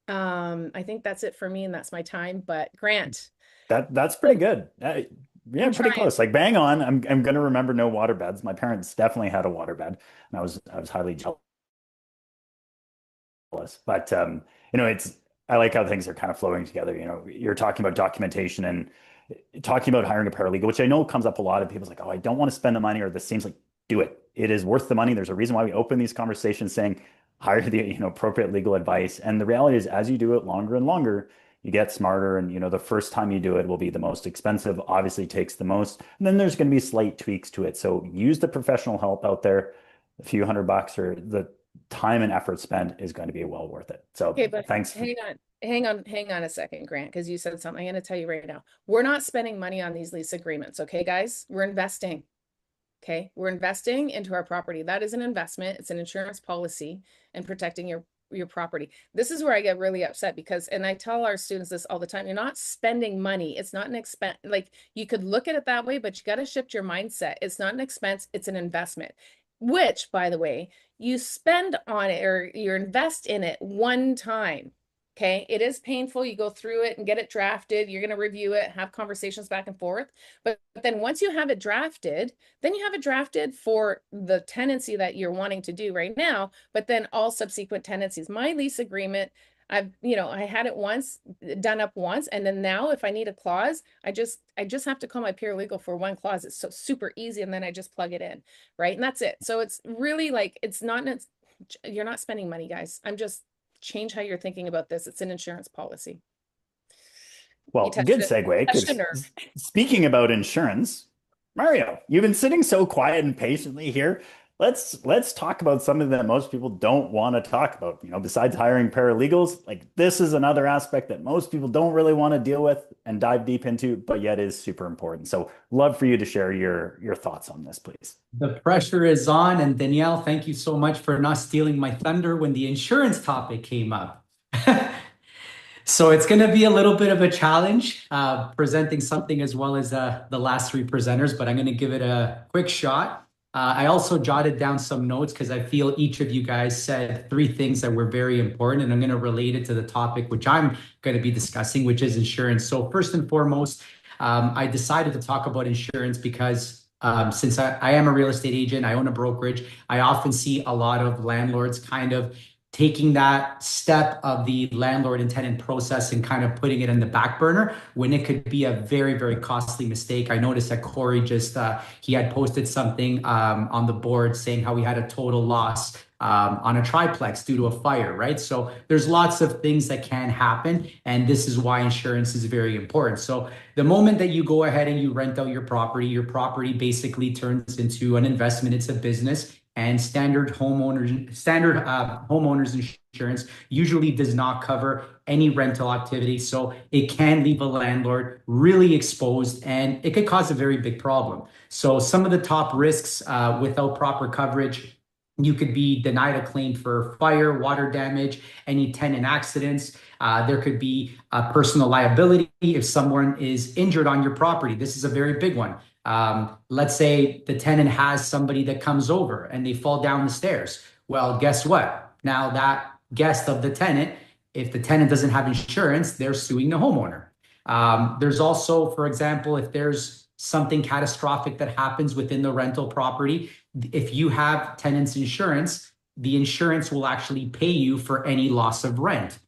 I think that's it for me, and that's my time. But Grant, that's pretty good. Yeah, I'm pretty trying. close. Like bang on. I'm gonna remember no water beds. My parents definitely had a water bed, and I was highly jealous. But you know, I like how things are kind of flowing together. You know, you're talking about documentation and talking about hiring a paralegal, which I know comes up a lot of people's like, oh, I don't want to spend the money, or this seems like do it. It is worth the money. There's a reason why we open these conversations saying hire the, you know, appropriate legal advice. And the reality is, as you do it longer and longer, you get smarter. And, you know, the first time you do it will be the most expensive, obviously takes the most. And then there's going to be slight tweaks to it. So use the professional help out there. A few $100 or the time and effort spent is going to be well worth it. So Okay, but thanks. hang on a second, Grant, because you said something. I'm going to tell you right now. We're not spending money on these lease agreements. Okay, guys, we're investing. Okay, we're investing into our property. That is an investment. It's an insurance policy and protecting your property. This is where I get really upset because, and I tell our students this all the time, you're not spending money. It's not an expense. Like, you could look at it that way, but you got to shift your mindset. It's not an expense, it's an investment, which, by the way, you spend on it or you invest in it one time. Okay, it is painful. You go through it and get it drafted. You're going to review it, have conversations back and forth. But then once you have it drafted, then you have it drafted for the tenancy that you're wanting to do right now, but then all subsequent tenancies. My lease agreement, I had it once, done up once, and then now if I need a clause, I just have to call my paralegal for one clause. It's so super easy, and then I just plug it in, right? And that's it. So it's really like, you're not spending money, guys. Change how you're thinking about this. It's an insurance policy. Well, good segue, because speaking about insurance, Mario, you've been sitting so quiet and patiently here. Let's talk about something that most people don't want to talk about. Besides hiring paralegals, like this is another aspect that most people don't really want to deal with and dive deep into, but yet is super important. So love for you to share your thoughts on this, please. The pressure is on, and Danielle, thank you so much for not stealing my thunder when the insurance topic came up. So it's going to be a little bit of a challenge presenting something as well as the last three presenters, but I'm going to give it a quick shot. I also jotted down some notes because I feel each of you guys said three things that were very important, and I'm going to relate it to the topic which I'm going to be discussing, which is insurance. So first and foremost, I decided to talk about insurance because since I am a real estate agent, I own a brokerage, I often see a lot of landlords kind of taking that step of the landlord and tenant process and kind of putting it in the back burner when it could be a very, very costly mistake. I noticed that Kory he had posted something on the board saying how he had a total loss on a triplex due to a fire, right? So there's lots of things that can happen, and this is why insurance is very important. So the moment that you go ahead and you rent out your property basically turns into an investment. It's a business. And standard homeowners insurance usually does not cover any rental activity. So it can leave a landlord really exposed, and it could cause a very big problem. So some of the top risks without proper coverage, you could be denied a claim for fire, water damage, any tenant accidents. There could be personal liability if someone is injured on your property. This is a very big one. Let's say the tenant has somebody that comes over and they fall down the stairs. Well, guess what? Now that guest of the tenant, if the tenant doesn't have insurance, they're suing the homeowner. There's also, for example, if there's something catastrophic that happens within the rental property, if you have tenant's insurance, the insurance will actually pay you for any loss of rent.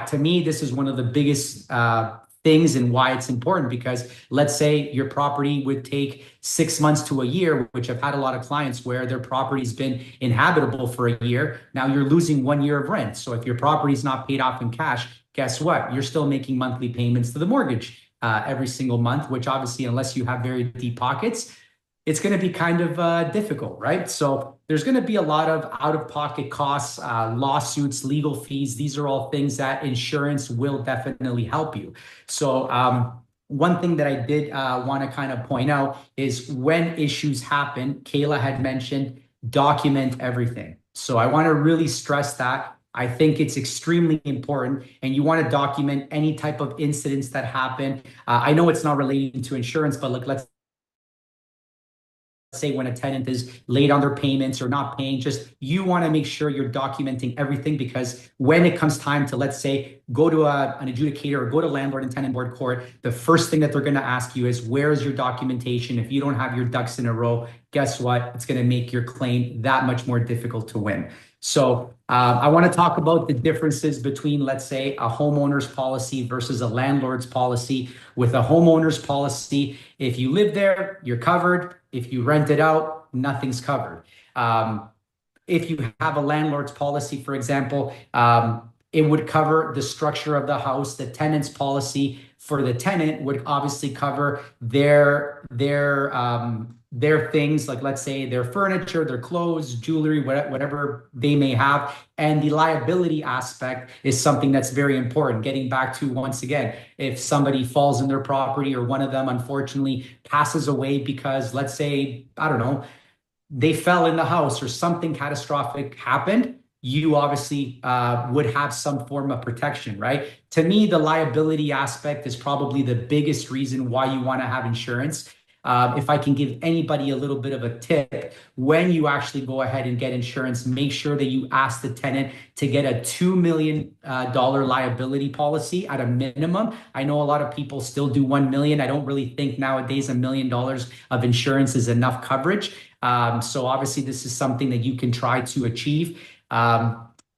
To me, this is one of the biggest things and why it's important, because let's say your property would take 6 months to a year, which I've had a lot of clients where their property's been inhabitable for a year. Now you're losing 1 year of rent. So if your property's not paid off in cash, guess what? You're still making monthly payments to the mortgage every single month, which obviously, unless you have very deep pockets, it's going to be kind of difficult, right? So there's going to be a lot of out-of-pocket costs, lawsuits, legal fees. These are all things that insurance will definitely help you. So one thing that I did want to kind of point out is when issues happen, Kayla had mentioned, document everything. So I want to really stress that. I think it's extremely important, and you want to document any type of incidents that happen. I know it's not relating to insurance, but like, let's say when a tenant is late on their payments or not paying, just you want to make sure you're documenting everything, because when it comes time to, let's say, go to an adjudicator or go to landlord and tenant board court, the first thing that they're going to ask you is, where is your documentation? If you don't have your ducks in a row, guess what? It's going to make your claim that much more difficult to win. So I want to talk about the differences between, let's say, a homeowner's policy versus a landlord's policy. With a homeowner's policy, if you live there, you're covered. If you rent it out, nothing's covered. If you have a landlord's policy, for example, it would cover the structure of the house. The tenant's policy for the tenant would obviously cover their their things, like let's say their furniture, their clothes, jewelry, whatever they may have. And the liability aspect is something that's very important. Getting back to, once again, if somebody falls in their property or one of them unfortunately passes away because, let's say, I don't know, they fell in the house or something catastrophic happened, you obviously would have some form of protection, right? To me, the liability aspect is probably the biggest reason why you want to have insurance. If I can give anybody a little bit of a tip, when you actually go ahead and get insurance, make sure that you ask the tenant to get a $2 million liability policy at a minimum. I know a lot of people still do 1 million. I don't really think nowadays $1 million of insurance is enough coverage. So obviously this is something that you can try to achieve.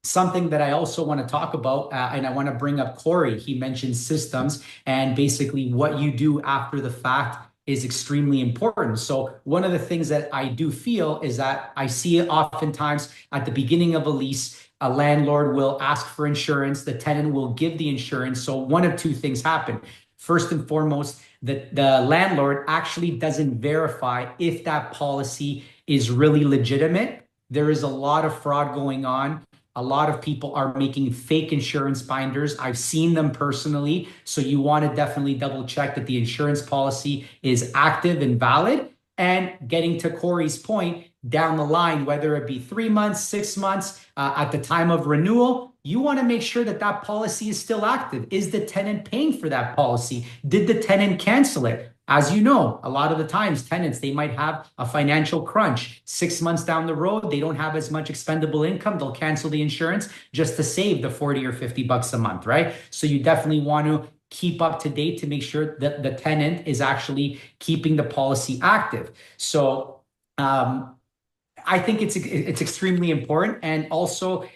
Something that I also want to talk about, and I want to bring up Kory. He mentioned systems, and basically what you do after the fact is extremely important. So one of the things that I do feel is that I see it oftentimes at the beginning of a lease, a landlord will ask for insurance, the tenant will give the insurance. So one of two things happen. First and foremost, the landlord actually doesn't verify if that policy is really legitimate. There is a lot of fraud going on. A lot of people are making fake insurance binders. I've seen them personally. So you want to definitely double check that the insurance policy is active and valid. And getting to Kory's point, down the line, whether it be 3 months, 6 months, at the time of renewal, you want to make sure that that policy is still active. Is the tenant paying for that policy? Did the tenant cancel it? As you know, a lot of the times tenants, they might have a financial crunch. 6 months down the road, they don't have as much expendable income. They'll cancel the insurance just to save the 40 or 50 bucks a month, right? So you definitely want to keep up to date to make sure that the tenant is actually keeping the policy active. So I think it's extremely important. And also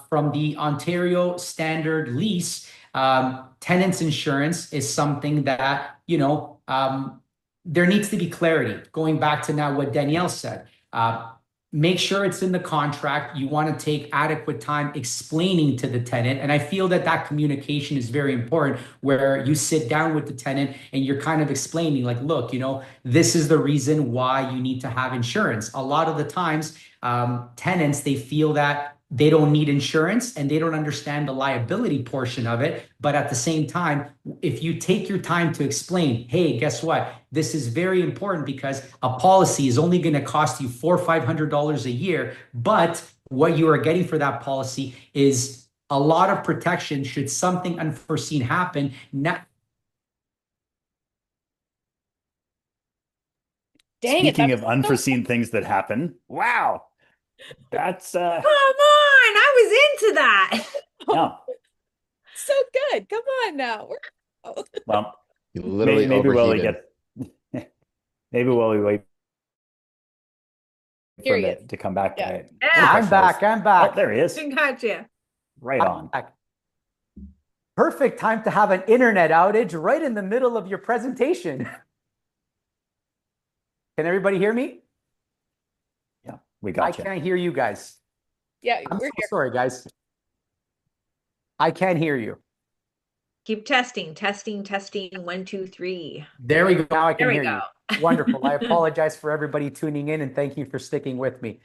from the Ontario standard lease, tenants insurance is something that, there needs to be clarity. Going back to now what Danielle said, make sure it's in the contract. You want to take adequate time explaining to the tenant. And I feel that that communication is very important, where you sit down with the tenant and you're kind of explaining, like, look, this is the reason why you need to have insurance. A lot of the times, tenants, they feel that they don't need insurance and they don't understand the liability portion of it. But at the same time, if you take your time to explain, hey, guess what? This is very important because a policy is only going to cost you $400 or $500 a year. But what you are getting for that policy is a lot of protection should something unforeseen happen. Speaking of unforeseen things that happen, wow. That's Come on, I was into that. yeah. So good. Come on now. Well, You literally maybe we'll overheated. maybe we'll wait Here for he him to come back. Yeah, I'm back. Oh, there he is. Gotcha. Right on. Back. Perfect time to have an internet outage right in the middle of your presentation. Can everybody hear me? Yeah, we got I can't hear you guys. Yeah, I'm we're so here. sorry, guys. I can't hear you. Keep testing. 1, 2, 3. There we go. Now I can There we hear go. you. Wonderful. I apologize for everybody tuning in and thank you for sticking with me.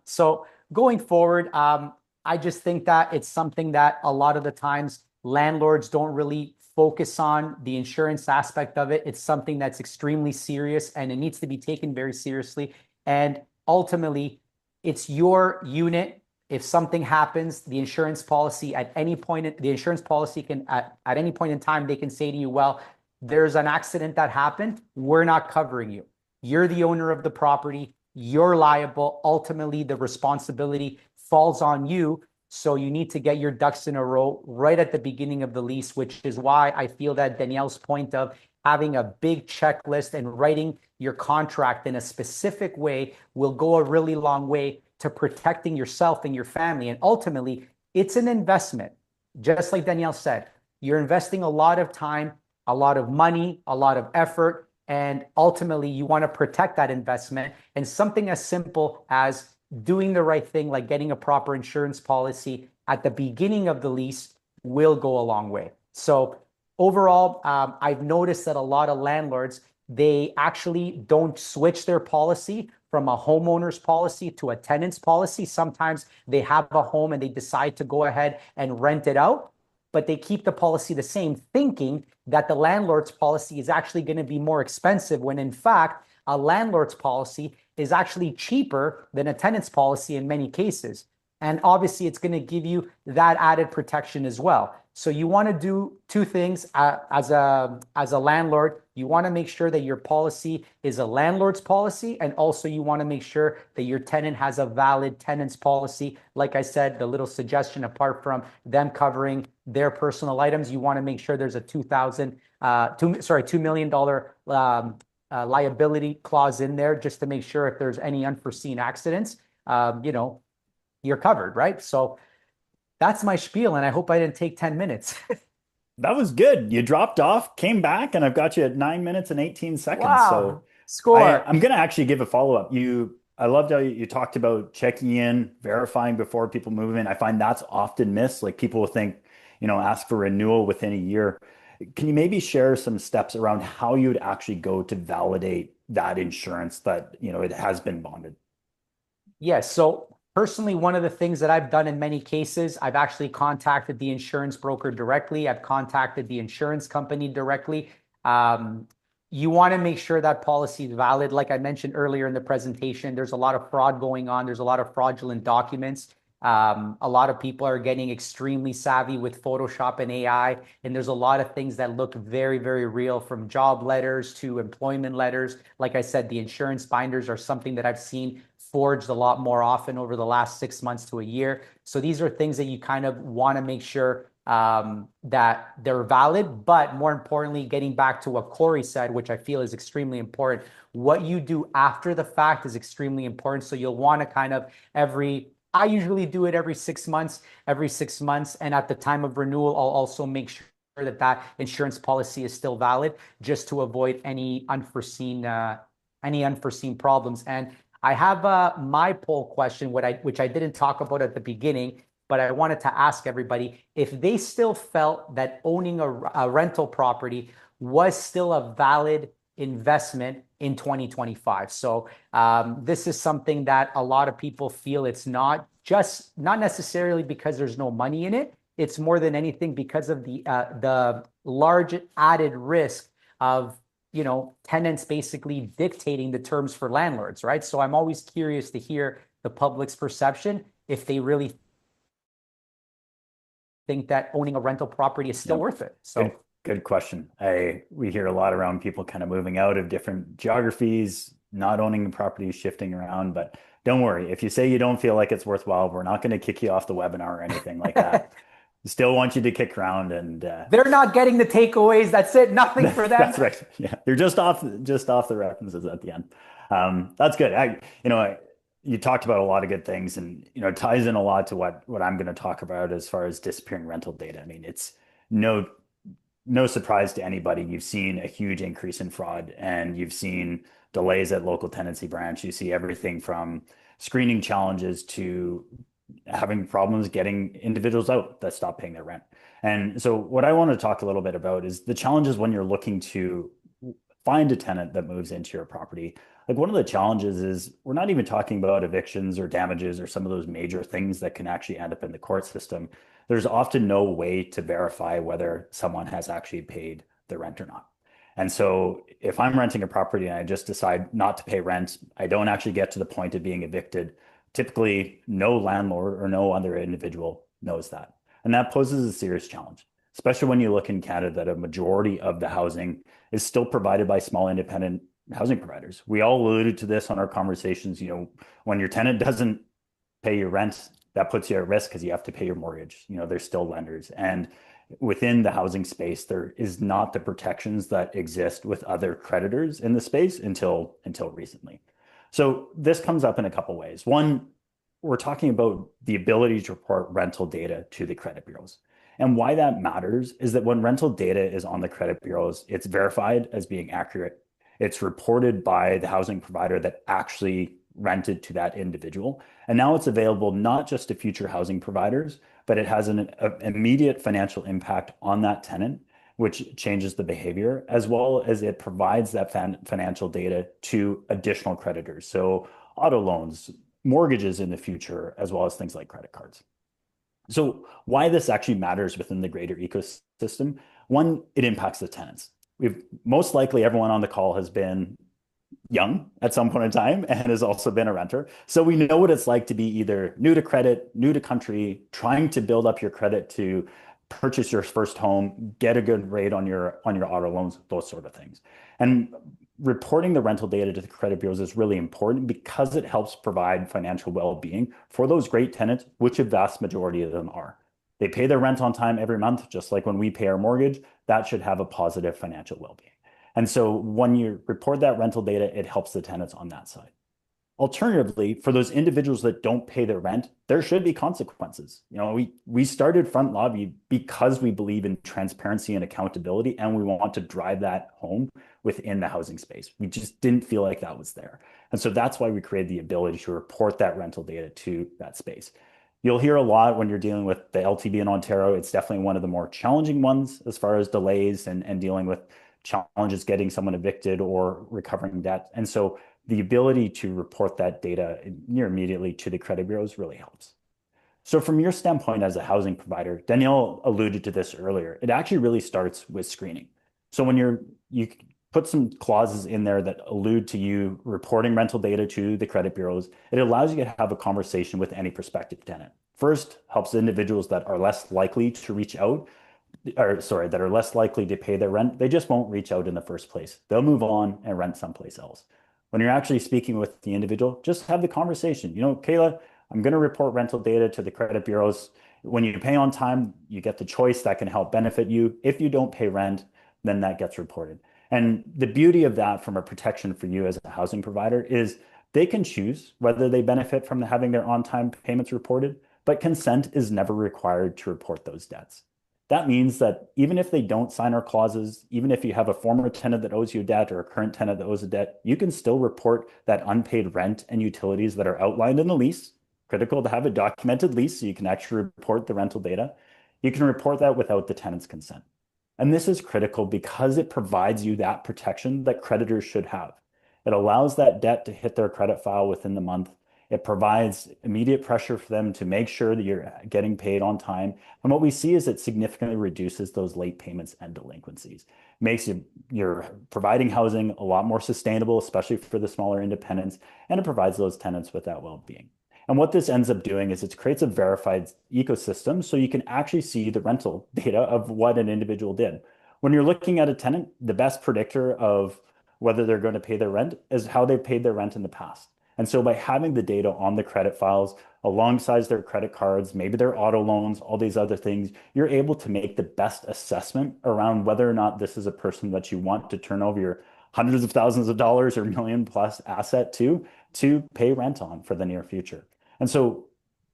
So going forward, I just think that it's something that a lot of the times landlords don't really focus on, the insurance aspect of it. It's something that's extremely serious and it needs to be taken very seriously. And ultimately, it's your unit. If something happens, the insurance policy at any point, the insurance policy can at any point in time, they can say to you, well, there's an accident that happened. We're not covering you. You're the owner of the property. You're liable. Ultimately, the responsibility falls on you. So you need to get your ducks in a row right at the beginning of the lease, which is why I feel that Danielle's point of having a big checklist and writing your contract in a specific way will go a really long way to protecting yourself and your family. And ultimately, it's an investment. Just like Danielle said, you're investing a lot of time, a lot of money, a lot of effort, and ultimately you want to protect that investment. And something as simple as doing the right thing, like getting a proper insurance policy at the beginning of the lease, will go a long way. So overall, I've noticed that a lot of landlords, they actually don't switch their policy from a homeowner's policy to a tenant's policy. Sometimes they have a home and they decide to go ahead and rent it out, but they keep the policy the same, thinking that the landlord's policy is actually going to be more expensive, when in fact, a landlord's policy is actually cheaper than a tenant's policy in many cases. And obviously, it's going to give you that added protection as well. So you want to do two things as a landlord. You want to make sure that your policy is a landlord's policy, and also you want to make sure that your tenant has a valid tenant's policy. Like I said, the little suggestion, apart from them covering their personal items, you want to make sure there's a $2 million liability clause in there, just to make sure if there's any unforeseen accidents, you're covered, right? So that's my spiel, and I hope I didn't take 10 minutes. That was good. You dropped off, came back, and I've got you at 9 minutes and 18 seconds. Wow. So Score. I'm going to actually give a follow-up. I loved how you talked about checking in, verifying before people move in. I find that's often missed. Like, people will think, ask for renewal within a year. Can you maybe share some steps around how you would actually go to validate that insurance that, it has been bonded? Yes. So personally, one of the things that I've done in many cases, I've actually contacted the insurance broker directly. I've contacted the insurance company directly. You want to make sure that policy is valid. Like I mentioned earlier in the presentation, there's a lot of fraud going on. There's a lot of fraudulent documents. A lot of people are getting extremely savvy with Photoshop and AI, and there's a lot of things that look very, very real, from job letters to employment letters. Like I said, the insurance binders are something that I've seen forged a lot more often over the last 6 months to a year. So these are things that you kind of want to make sure that they're valid. But more importantly, getting back to what Kory said, which I feel is extremely important, what you do after the fact is extremely important. So you'll want to kind of I usually do it every 6 months. And at the time of renewal, I'll also make sure that insurance policy is still valid, just to avoid any unforeseen problems. And I have my poll question, which I didn't talk about at the beginning, but I wanted to ask everybody if they still felt that owning a rental property was still a valid investment in 2025. So this is something that a lot of people feel it's not necessarily because there's no money in it. It's more than anything because of the large added risk of tenants basically dictating the terms for landlords, right? So I'm always curious to hear the public's perception, if they really think that owning a rental property is still worth it. So good question. We hear a lot around people kind of moving out of different geographies, not owning the property, shifting around. But don't worry, if you say you don't feel like it's worthwhile, we're not going to kick you off the webinar or anything like that. Still want you to kick around, and they're not getting the takeaways. That's it. Nothing for them. That's right. Yeah, you're just off the references at the end. That's good. You talked about a lot of good things, and it ties in a lot to what I'm going to talk about as far as disappearing rental data. I mean, it's no surprise to anybody. You've seen a huge increase in fraud, and you've seen delays at local tenancy branch. You see everything from screening challenges to having problems getting individuals out that stop paying their rent. And so what I want to talk a little bit about is the challenges when you're looking to find a tenant that moves into your property. Like, one of the challenges is we're not even talking about evictions or damages or some of those major things that can actually end up in the court system. There's often no way to verify whether someone has actually paid the rent or not. And so if I'm renting a property and I just decide not to pay rent, I don't actually get to the point of being evicted. Typically, no landlord or no other individual knows that. And that poses a serious challenge, especially when you look in Canada that a majority of the housing is still provided by small independent housing providers. We all alluded to this on our conversations. When your tenant doesn't pay your rent, that puts you at risk because you have to pay your mortgage. There's still lenders. And within the housing space, there is not the protections that exist with other creditors in the space until recently. So this comes up in a couple of ways. One, we're talking about the ability to report rental data to the credit bureaus. And why that matters is that when rental data is on the credit bureaus, it's verified as being accurate. It's reported by the housing provider that actually rented to that individual. And now it's available not just to future housing providers, but it has an immediate financial impact on that tenant. which changes the behavior, as well as it provides that financial data to additional creditors. So auto loans, mortgages in the future, as well as things like credit cards. So why this actually matters within the greater ecosystem, one, it impacts the tenants. We've most likely everyone on the call has been young at some point in time and has also been a renter. So we know what it's like to be either new to credit, new to country, trying to build up your credit to purchase your first home, get a good rate on your auto loans, those sort of things. And reporting the rental data to the credit bureaus is really important because it helps provide financial well-being for those great tenants, which a vast majority of them are. They pay their rent on time every month, just like when we pay our mortgage. That should have a positive financial well-being. And so when you report that rental data, it helps the tenants on that side. Alternatively, for those individuals that don't pay their rent, there should be consequences. You know, we started FrontLobby because we believe in transparency and accountability, and we want to drive that home within the housing space. We just didn't feel like that was there. And so that's why we created the ability to report that rental data to that space. You'll hear a lot when you're dealing with the LTV in Ontario. It's definitely one of the more challenging ones as far as delays and dealing with challenges getting someone evicted or recovering debt. And so the ability to report that data near immediately to the credit bureaus really helps. So from your standpoint as a housing provider, Danielle alluded to this earlier, it actually really starts with screening. So when you put some clauses in there that allude to you reporting rental data to the credit bureaus, it allows you to have a conversation with any prospective tenant. First, helps individuals that are less likely to reach out, or sorry, that are less likely to pay their rent. They just won't reach out in the first place. They'll move on and rent someplace else. When you're actually speaking with the individual, just have the conversation. You know, Kayla, I'm going to report rental data to the credit bureaus. When you pay on time, you get the choice that can help benefit you. If you don't pay rent, then that gets reported. And the beauty of that from a protection for you as a housing provider is they can choose whether they benefit from having their on-time payments reported, but consent is never required to report those debts. That means that even if they don't sign our clauses, even if you have a former tenant that owes you a debt or a current tenant that owes a debt, you can still report that unpaid rent and utilities that are outlined in the lease. Critical to have a documented lease so you can actually report the rental data. You can report that without the tenant's consent. And this is critical because it provides you that protection that creditors should have. It allows that debt to hit their credit file within the month. It provides immediate pressure for them to make sure that you're getting paid on time. And what we see is it significantly reduces those late payments and delinquencies. Makes you're providing housing a lot more sustainable, especially for the smaller independents, and it provides those tenants with that well-being. And what this ends up doing is it creates a verified ecosystem so you can actually see the rental data of what an individual did. When you're looking at a tenant, the best predictor of whether they're going to pay their rent is how they paid their rent in the past. And so by having the data on the credit files alongside their credit cards, maybe their auto loans, all these other things, you're able to make the best assessment around whether or not this is a person that you want to turn over your hundreds of thousands of dollars or million plus asset to pay rent on for the near future. And so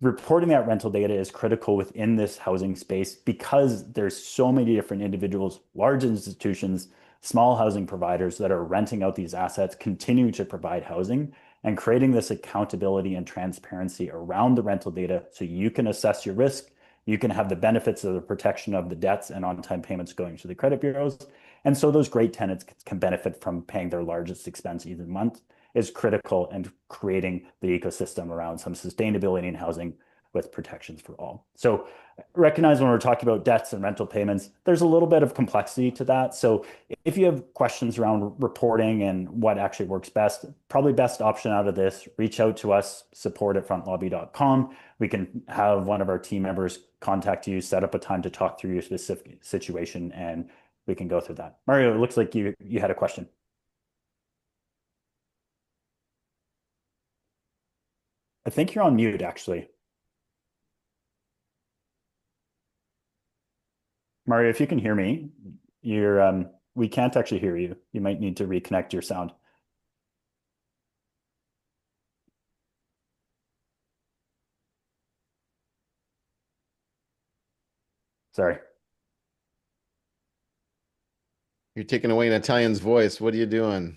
reporting that rental data is critical within this housing space because there's so many different individuals, large institutions, small housing providers that are renting out these assets, continue to provide housing, and creating this accountability and transparency around the rental data so you can assess your risk, you can have the benefits of the protection of the debts and on-time payments going to the credit bureaus. And so those great tenants can benefit from paying their largest expense each month is critical in creating the ecosystem around some sustainability in housing with protections for all. So recognize when we're talking about debts and rental payments, there's a little bit of complexity to that. So if you have questions around reporting and what actually works best, probably best option out of this, reach out to us, support@frontlobby.com. We can have one of our team members contact you, set up a time to talk through your specific situation, and we can go through that. Mario, it looks like you had a question. I think you're on mute, actually. Mario, if you can hear me, we can't actually hear you. You might need to reconnect your sound. Sorry. You're taking away an Italian's voice. What are you doing?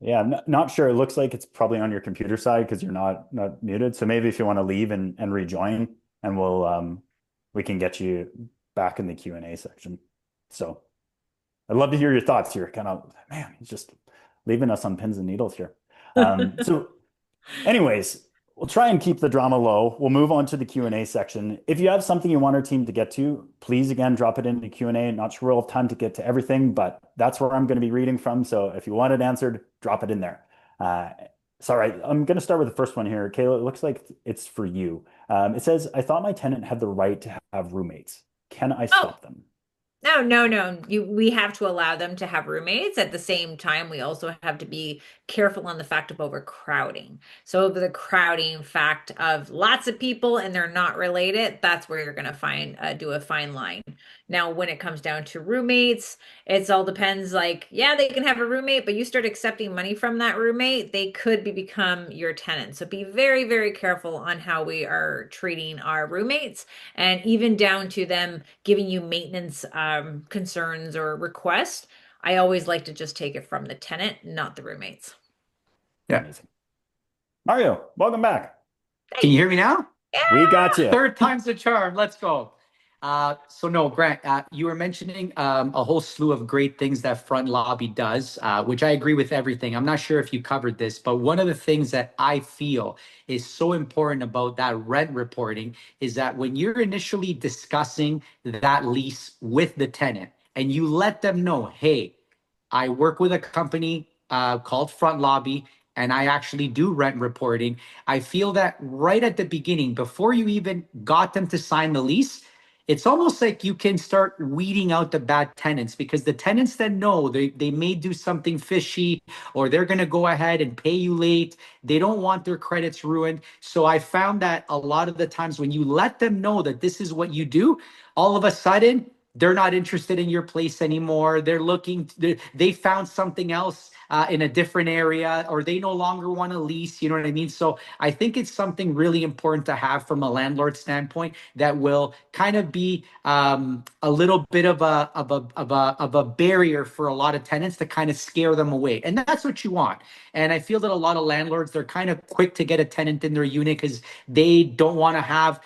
Yeah, I'm not sure. It looks like it's probably on your computer side because you're not muted. So maybe if you want to leave and rejoin, and we can get you back in the Q&A section. So I'd love to hear your thoughts. You're kind of, man, he's just leaving us on pins and needles here. So anyways, we'll try and keep the drama low. We'll move on to the Q&A section. If you have something you want our team to get to, please, again, drop it into Q&A. Not sure we'll have time to get to everything, but that's where I'm going to be reading from. So if you want it answered, drop it in there. Sorry, I'm going to start with the first one here. Kayla, it looks like it's for you. It says, I thought my tenant had the right to have roommates. Can I stop them? No. We have to allow them to have roommates. At the same time, we also have to be careful on the fact of overcrowding. So over the crowding fact of lots of people and they're not related, that's where you're going to do a fine line. Now, when it comes down to roommates, it all depends. Like, yeah, they can have a roommate, but you start accepting money from that roommate, they could become your tenant. So be very, very careful on how we are treating our roommates, and even down to them giving you maintenance concerns or requests. I always like to just take it from the tenant, not the roommates. Yeah. Amazing. Mario, welcome back. Can you hear me now? We got you. Third time's the charm. Let's go. So no, Grant, you were mentioning a whole slew of great things that FrontLobby does, which I agree with everything. I'm not sure if you covered this, but one of the things that I feel is so important about that rent reporting is that when you're initially discussing that lease with the tenant and you let them know, hey, I work with a company called FrontLobby, and I actually do rent reporting. I feel that right at the beginning, before you even got them to sign the lease, it's almost like you can start weeding out the bad tenants, because the tenants that know they may do something fishy, or they're going to go ahead and pay you late. They don't want their credits ruined. So I found that a lot of the times when you let them know that this is what you do, all of a sudden, they're not interested in your place anymore. They're looking, they found something else in a different area, or they no longer want to lease. You know what I mean? So I think it's something really important to have from a landlord standpoint that will kind of be a little bit of a barrier for a lot of tenants to kind of scare them away. And that's what you want. And I feel that a lot of landlords, they're kind of quick to get a tenant in their unit because they don't want to have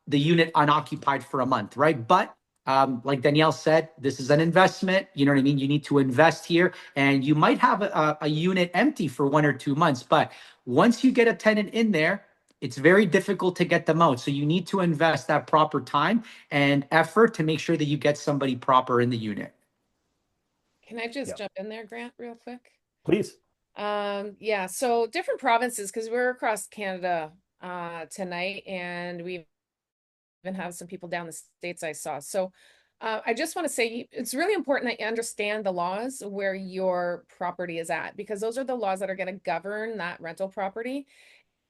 the unit unoccupied for a month, right? But like Danielle said, this is an investment. You know what I mean? You need to invest here, and you might have a unit empty for 1 or 2 months. But once you get a tenant in there, it's very difficult to get them out. So you need to invest that proper time and effort to make sure that you get somebody proper in the unit. Can I just jump in there, Grant, real quick? Please. Yeah, so different provinces, because we're across Canada tonight, and we even have some people down the States I saw. So I just want to say it's really important that you understand the laws where your property is at, because those are the laws that are going to govern that rental property.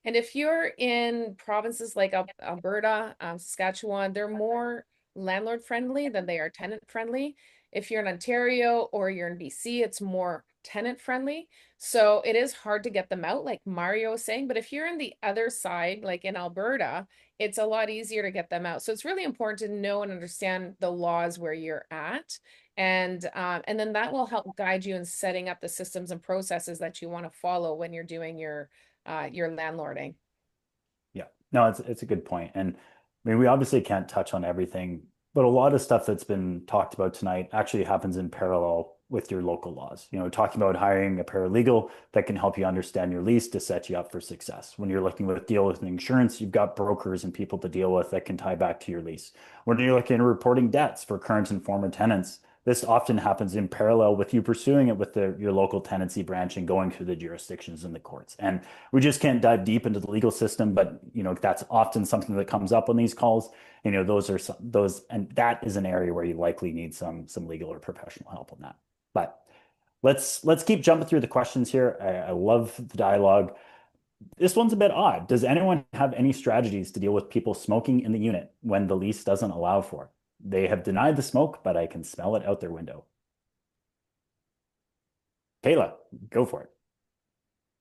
And if you're in provinces like Alberta, Saskatchewan, they're more landlord friendly than they are tenant friendly. If you're in Ontario or you're in BC, it's more tenant friendly. So it is hard to get them out, like Mario was saying. But if you're in the other side, like in Alberta, it's a lot easier to get them out. So it's really important to know and understand the laws where you're at. And then that will help guide you in setting up the systems and processes that you want to follow when you're doing your landlording. Yeah, no, it's a good point. And I mean, we obviously can't touch on everything, but a lot of stuff that's been talked about tonight actually happens in parallel with your local laws. You know, talking about hiring a paralegal that can help you understand your lease to set you up for success. When you're looking with deal with an insurance, you've got brokers and people to deal with that can tie back to your lease. When you're looking at reporting debts for current and former tenants, this often happens in parallel with you pursuing it with your local tenancy branch and going through the jurisdictions and the courts. And we just can't dive deep into the legal system, but you know, that's often something that comes up on these calls. You know, those, and that is an area where you likely need some legal or professional help on that. But let's keep jumping through the questions here. I love the dialogue. This one's a bit odd. Does anyone have any strategies to deal with people smoking in the unit when the lease doesn't allow for it? They have denied the smoke, but I can smell it out their window. Kayla, go for it.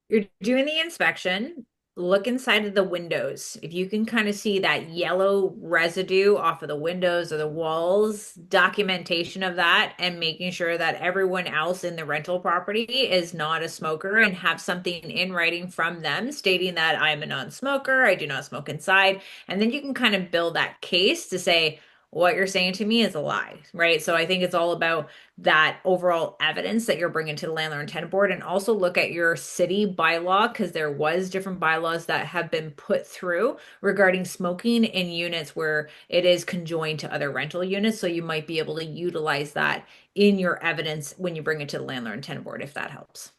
You're doing the inspection. look inside of the windows. If you can kind of see that yellow residue off of the windows or the walls, documentation of that, and making sure that everyone else in the rental property is not a smoker, and have something in writing from them stating that I'm a non-smoker, I do not smoke inside. And then you can kind of build that case to say, what you're saying to me is a lie, right? So I think it's all about that overall evidence that you're bringing to the landlord and tenant board, and also look at your city bylaw, because there was different bylaws that have been put through regarding smoking in units where it is conjoined to other rental units. So you might be able to utilize that in your evidence when you bring it to the landlord and tenant board, if that helps.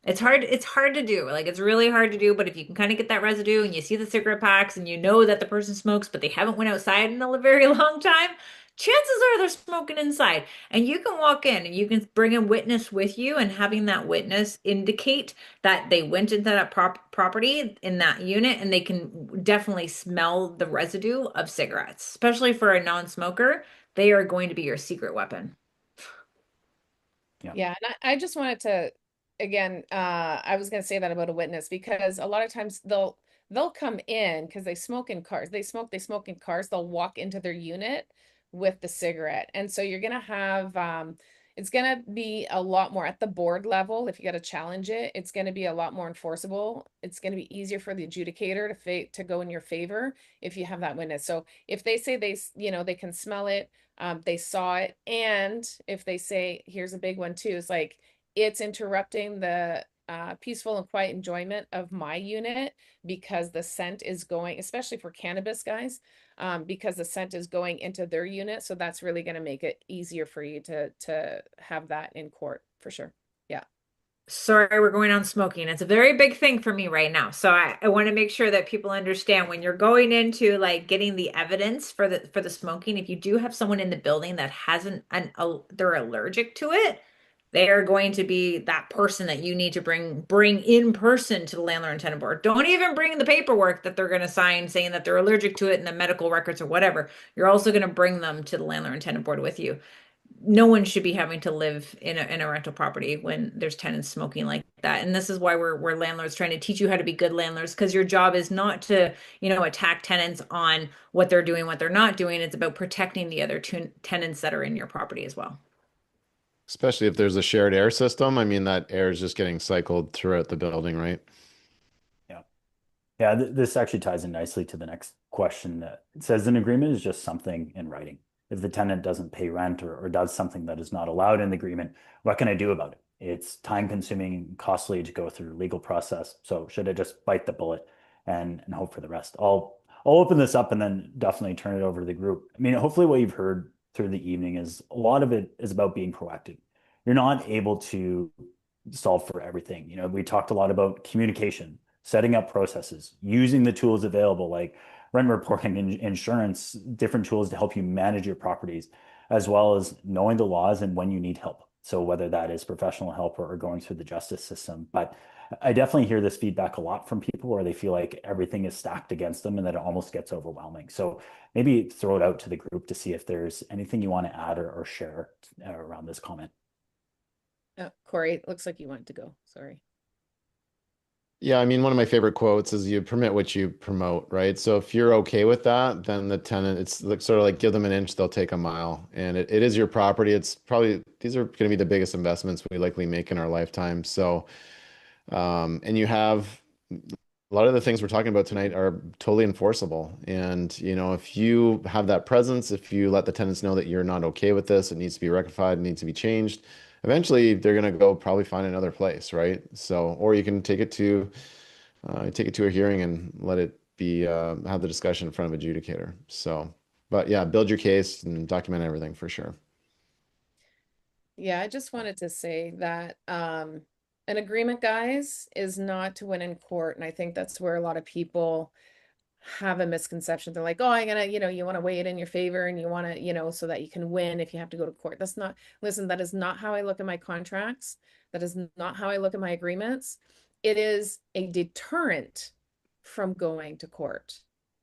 It's hard to do. Like, it's really hard to do, but if you can kind of get that residue and you see the cigarette packs and you know that the person smokes, but they haven't went outside in a very long time, chances are they're smoking inside. And you can walk in and you can bring a witness with you, and having that witness indicate that they went into that property in that unit, and they can definitely smell the residue of cigarettes. Especially for a non-smoker, they are going to be your secret weapon. Yeah, and I just wanted to, again, I was going to say that about a witness, because a lot of times they'll come in because they smoke in cars. They smoke in cars. They'll walk into their unit with the cigarette. And so you're going to have it's going to be a lot more at the board level. If you got to challenge it, it's going to be a lot more enforceable. It's going to be easier for the adjudicator to go in your favor if you have that witness. So if they say they can smell it, they saw it, and if they say, here's a big one too, it's like, it's interrupting the peaceful and quiet enjoyment of my unit, because the scent is going, especially for cannabis guys, because the scent is going into their unit. So that's really going to make it easier for you to have that in court for sure. Yeah. Sorry, we're going on smoking. It's a very big thing for me right now. So I want to make sure that people understand, when you're going into like getting the evidence for the smoking, if you do have someone in the building that hasn't they're allergic to it, they are going to be that person that you need to bring in person to the landlord and tenant board. Don't even bring the paperwork that they're going to sign saying that they're allergic to it in the medical records or whatever. You're also going to bring them to the landlord and tenant board with you. No one should be having to live in a rental property when there's tenants smoking like that. And this is why we're landlords, trying to teach you how to be good landlords, because your job is not to, attack tenants on what they're doing, what they're not doing. It's about protecting the other tenants that are in your property as well. Especially if there's a shared air system. I mean, that air is just getting cycled throughout the building, right? Yeah. Yeah, this actually ties in nicely to the next question. It says an agreement is just something in writing. If the tenant doesn't pay rent or does something that is not allowed in the agreement, what can I do about it? It's time consuming and costly to go through legal process. So should I just bite the bullet and hope for the rest? I'll open this up and then definitely turn it over to the group. I mean, hopefully what you've heard through the evening is a lot of it is about being proactive. You're not able to solve for everything. We talked a lot about communication, setting up processes, using the tools available like rent reporting, insurance, different tools to help you manage your properties, as well as knowing the laws and when you need help. So whether that is professional help or going through the justice system. But I definitely hear this feedback a lot from people where they feel like everything is stacked against them and that it almost gets overwhelming. So maybe throw it out to the group to see if there's anything you want to add or share around this comment. Kory, it looks like you wanted to go. Sorry. Yeah, I mean, one of my favorite quotes is you permit what you promote, right? So if you're okay with that, then the tenant, it's like, sort of like give them an inch, they'll take a mile. And it is your property. It's probably, these are going to be the biggest investments we likely make in our lifetime. So, and you have a lot of the things we're talking about tonight are totally enforceable. And, if you have that presence, if you let the tenants know that you're not okay with this, it needs to be rectified, it needs to be changed, eventually they're going to go probably find another place, right? So, or you can take it to a hearing and let it be, have the discussion in front of adjudicator. So, but yeah, build your case and document everything for sure. Yeah, I just wanted to say that an agreement, guys, is not to win in court. And I think that's where a lot of people have a misconception. They're like, oh, I'm gonna, you want to weigh it in your favor and you want to, so that you can win if you have to go to court. That's not, listen, that is not how I look at my contracts. That is not how I look at my agreements. It is a deterrent from going to court.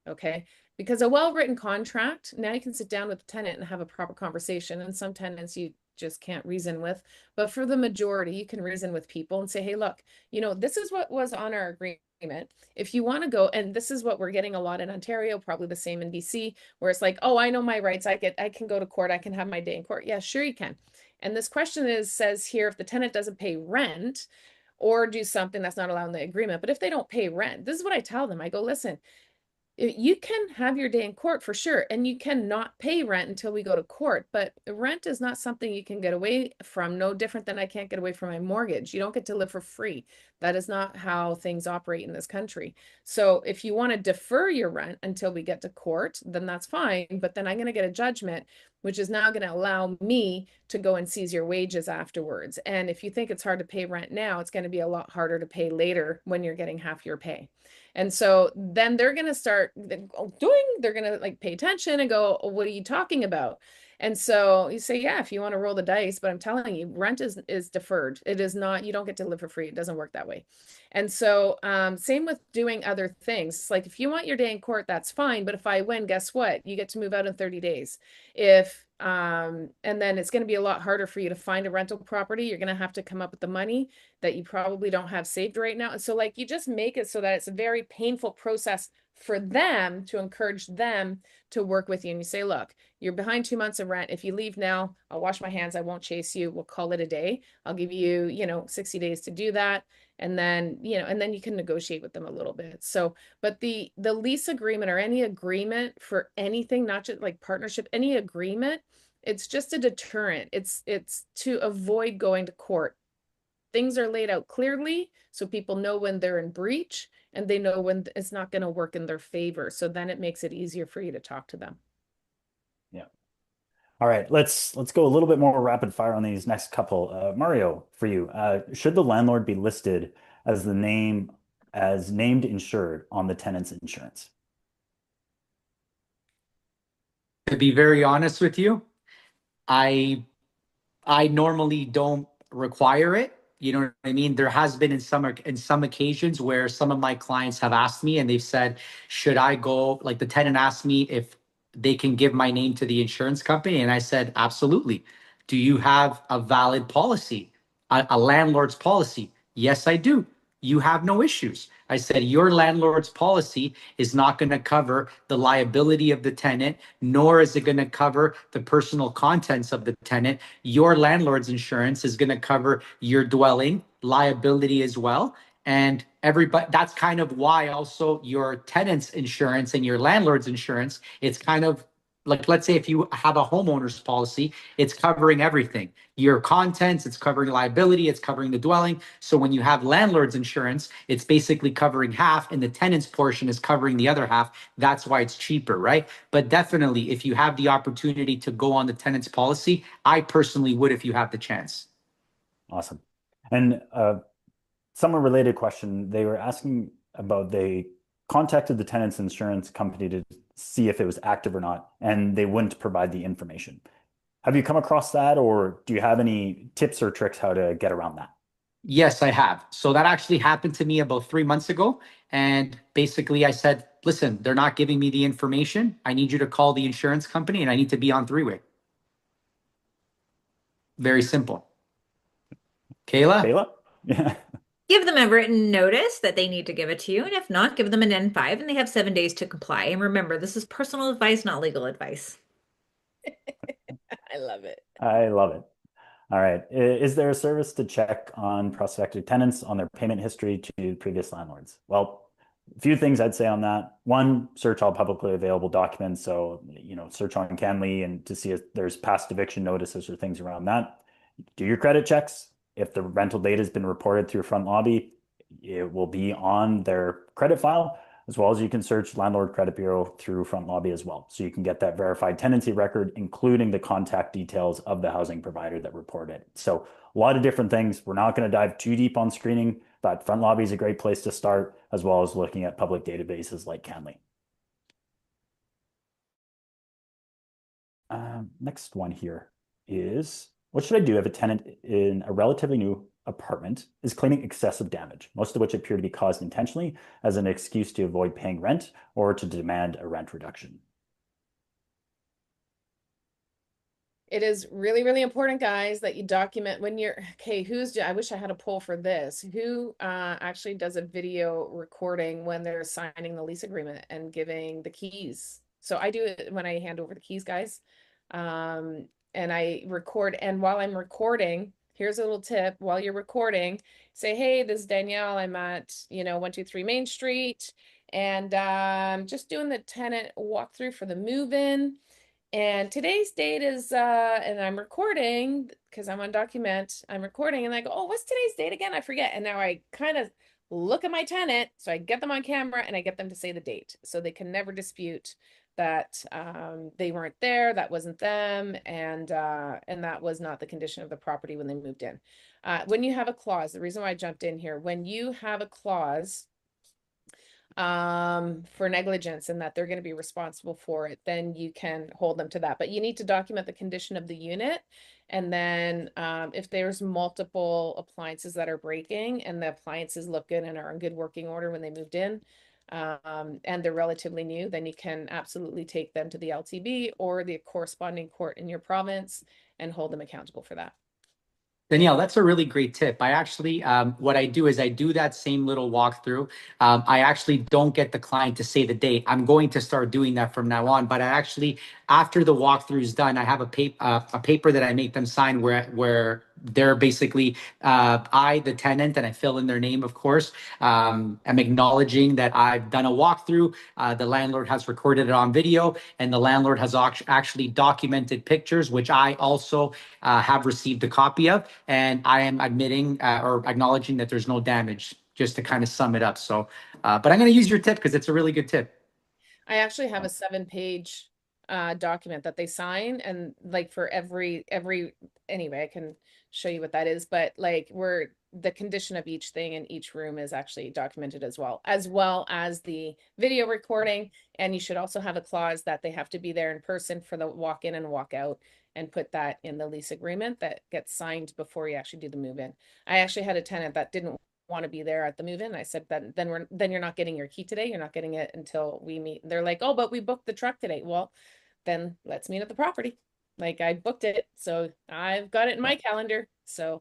Okay. Because a well-written contract, now you can sit down with the tenant and have a proper conversation. And some tenants, you just can't reason with. But for the majority, you can reason with people and say, hey, look, this is what was on our agreement. If you want to go, and this is what we're getting a lot in Ontario, probably the same in BC, where it's like, oh, I know my rights. I can go to court. I can have my day in court. Yeah, sure you can. And this question says here, if the tenant doesn't pay rent or do something that's not allowed in the agreement, but if they don't pay rent, this is what I tell them. I go, listen, you can have your day in court for sure, and you cannot pay rent until we go to court, but rent is not something you can get away from, no different than I can't get away from my mortgage. You don't get to live for free. That is not how things operate in this country. So if you want to defer your rent until we get to court, then that's fine, but then I'm going to get a judgment, which is now going to allow me to go and seize your wages afterwards. And if you think it's hard to pay rent now, it's going to be a lot harder to pay later when you're getting half your pay. And so then they're going to start they're going to like pay attention and go, oh, what are you talking about? And so you say, yeah, if you want to roll the dice, but I'm telling you, rent is deferred. It is not, you don't get to live for free. It doesn't work that way. And so same with doing other things. It's like, if you want your day in court, that's fine. But if I win, guess what? You get to move out in 30 days. And then it's going to be a lot harder for you to find a rental property. You're going to have to come up with the money that you probably don't have saved right now. And so like, you just make it so that it's a very painful process for them to encourage them to work with you. And you say, look, you're behind 2 months of rent. If you leave now, I'll wash my hands. I won't chase you. We'll call it a day. I'll give you, 60 days to do that. And then, and then you can negotiate with them a little bit. So, but the lease agreement or any agreement for anything, not just like partnership, any agreement, it's just a deterrent. It's to avoid going to court. Things are laid out clearly so people know when they're in breach and they know when it's not going to work in their favor. So then it makes it easier for you to talk to them. Yeah. All right, let's go a little bit more rapid fire on these next couple. Mario, for you, should the landlord be listed as named insured on the tenant's insurance? To be very honest with you, I normally don't require it. You know what I mean? There has been in some occasions where some of my clients have asked me and they've said, should I go, like the tenant asked me if they can give my name to the insurance company. And I said, absolutely. Do you have a valid policy, a landlord's policy? Yes, I do. You have no issues. I said, your landlord's policy is not going to cover the liability of the tenant, nor is it going to cover the personal contents of the tenant. Your landlord's insurance is going to cover your dwelling liability as well. And everybody, that's kind of why also your tenant's insurance and your landlord's insurance, it's kind of like, let's say if you have a homeowner's policy, it's covering everything. Your contents, it's covering liability, it's covering the dwelling. So when you have landlord's insurance, it's basically covering half and the tenant's portion is covering the other half. That's why it's cheaper, right? But definitely, if you have the opportunity to go on the tenant's policy, I personally would if you have the chance. Awesome. And somewhat related question, they were asking about they contacted the tenant's insurance company to see if it was active or not, and they wouldn't provide the information. Have you come across that, or do you have any tips or tricks how to get around that? Yes, I have. So that actually happened to me about 3 months ago. And basically I said, listen, they're not giving me the information. I need you to call the insurance company and I need to be on three-way. Very simple. Kayla? Kayla? Yeah. Give them a written notice that they need to give it to you. And if not, give them an N5 and they have 7 days to comply. And remember, this is personal advice, not legal advice. I love it. I love it. All right. Is there a service to check on prospective tenants on their payment history to previous landlords? Well, a few things I'd say on that. One, search all publicly available documents. So, search on Canly and to see if there's past eviction notices or things around that. Do your credit checks. If the rental data has been reported through FrontLobby, it will be on their credit file, as well as you can search Landlord Credit Bureau through FrontLobby as well. So you can get that verified tenancy record, including the contact details of the housing provider that reported it. So a lot of different things. We're not going to dive too deep on screening, but FrontLobby is a great place to start, as well as looking at public databases like Canly. Next one here is, what should I do if a tenant in a relatively new apartment is claiming excessive damage, most of which appear to be caused intentionally as an excuse to avoid paying rent or to demand a rent reduction? It is really, really important, guys, that you document when you're, okay, I wish I had a poll for this. Who actually does a video recording when they're signing the lease agreement and giving the keys? So I do it when I hand over the keys, guys. And I record, and while I'm recording, here's a little tip. While you're recording, say, hey, this is Danielle. I'm at, 123 Main Street, and just doing the tenant walkthrough for the move-in. And today's date is, and I'm recording because I'm on document. I'm recording and I go, oh, what's today's date again? I forget. And now I kind of look at my tenant. So I get them on camera and I get them to say the date. So they can never dispute that they weren't there, that wasn't them, and that was not the condition of the property when they moved in. When you have a clause, the reason why I jumped in here, when you have a clause for negligence and that they're going to be responsible for it, then you can hold them to that. But you need to document the condition of the unit. And then if there's multiple appliances that are breaking and the appliances look good and are in good working order when they moved in, and they're relatively new, then you can absolutely take them to the LTB or the corresponding court in your province and hold them accountable for that. Danielle, that's a really great tip. I actually, what I do is I do that same little walkthrough. I actually don't get the client to say the date. I'm going to start doing that from now on. But I actually, after the walkthrough is done, I have a paper that I make them sign where they're basically, I, the tenant, and I fill in their name, of course. I'm acknowledging that I've done a walkthrough. The landlord has recorded it on video, and the landlord has actually documented pictures, which I also have received a copy of. And I am admitting or acknowledging that there's no damage, just to kind of sum it up. So, but I'm going to use your tip because it's a really good tip. I actually have a 7-page document that they sign, and like for every anyway, I can show you what that is, but like where the condition of each thing in each room is actually documented as well as the video recording. And you should also have a clause that they have to be there in person for the walk in and walk out, and put that in the lease agreement that gets signed before you actually do the move in. I actually had a tenant that didn't want to be there at the move-in. I said that then you're not getting your key today. You're not getting it until we meet. They're like, oh, but we booked the truck today. Well, then let's meet at the property. Like I booked it, so I've got it in my calendar. So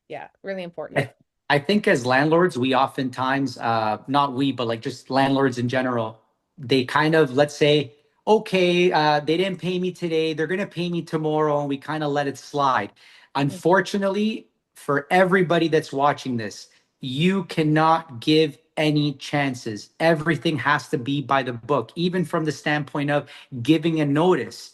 yeah, really important. I think as landlords, we oftentimes, not we, but like just landlords in general, they kind of, let's say, okay, they didn't pay me today, they're going to pay me tomorrow, and we kind of let it slide. Unfortunately, for everybody that's watching this, you cannot give any chances. Everything has to be by the book, even from the standpoint of giving a notice.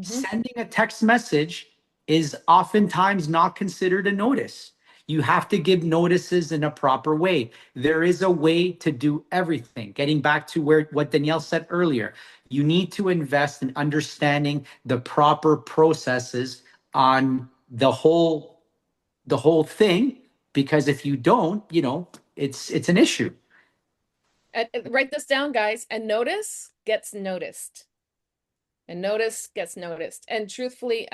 Sending a text message is oftentimes not considered a notice. You have to give notices in a proper way. There is a way to do everything. Getting back to what Danielle said earlier, you need to invest in understanding the proper processes on the whole thing, because if you don't, it's an issue. Write this down, guys. A notice gets noticed. A notice gets noticed. And truthfully,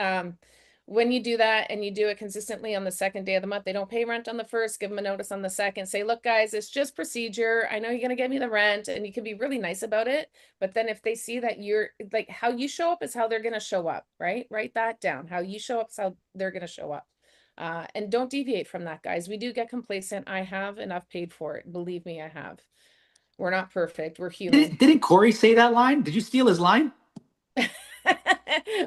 when you do that and you do it consistently on the second day of the month, they don't pay rent on the first, give them a notice on the second, say, look, guys, it's just procedure. I know you're going to get me the rent, and you can be really nice about it. But then if they see that you're like, how you show up is how they're going to show up, right? Write that down. How you show up is how they're going to show up. And don't deviate from that, guys. We do get complacent. I have, and I've paid for it. Believe me, I have. We're not perfect. We're human. Didn't Kory say that line? Did you steal his line?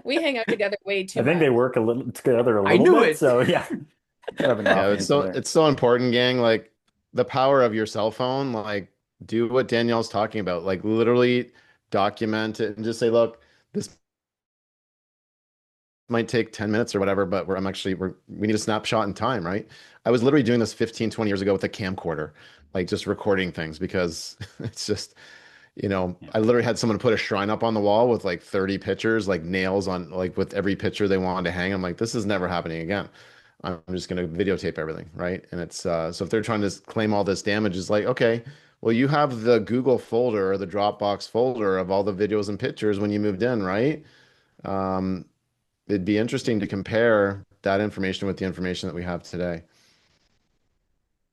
We hang out together way too I think much. they work together a I little knew bit. it. So yeah. Yeah, it's so important, gang. Like the power of your cell phone, like do what Danielle's talking about. Like literally document it and just say, look, this might take 10 minutes or whatever, but we need a snapshot in time, right? I was literally doing this 15, 20 years ago with a camcorder, like just recording things, because it's just, I literally had someone put a shrine up on the wall with like 30 pictures, like nails on, like with every picture they wanted to hang. I'm like, this is never happening again. I'm just going to videotape everything, right? And it's so if they're trying to claim all this damage, it's like, okay, well, you have the Google folder or the Dropbox folder of all the videos and pictures when you moved in, right? It'd be interesting to compare that information with the information that we have today.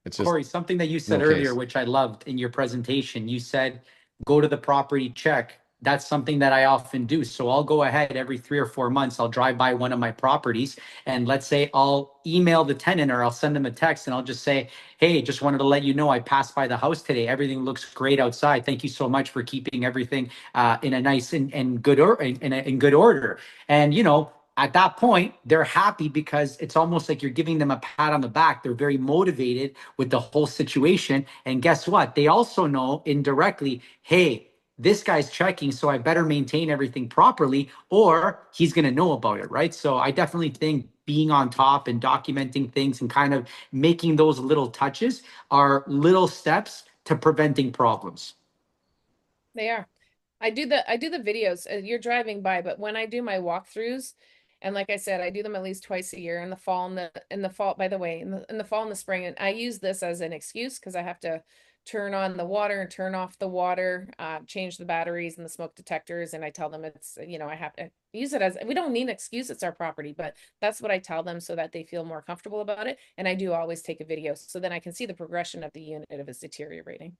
It's just Kory, something that you said earlier, which I loved in your presentation, you said, go to the property check. that's something that I often do. So I'll go ahead every 3 or 4 months, I'll drive by one of my properties, and let's say I'll email the tenant or I'll send them a text and I'll just say, hey, just wanted to let you know I passed by the house today. Everything looks great outside. Thank you so much for keeping everything in a nice and good in good order. And at that point, they're happy because it's almost like you're giving them a pat on the back. They're very motivated with the whole situation. And guess what? They also know indirectly, hey, this guy's checking, so I better maintain everything properly, or he's going to know about it, right? So I definitely think being on top and documenting things and kind of making those little touches are little steps to preventing problems. They are. I do the videos. You're driving by, but when I do my walkthroughs, and like I said, I do them at least twice a year in the fall and the fall, by the way, in the fall and the spring. And I use this as an excuse because I have to turn on the water and turn off the water, change the batteries and the smoke detectors. And I tell them it's, I have to use it as, we don't need an excuse, it's our property, but that's what I tell them so that they feel more comfortable about it. And I do always take a video so then I can see the progression of the unit if it's deteriorating.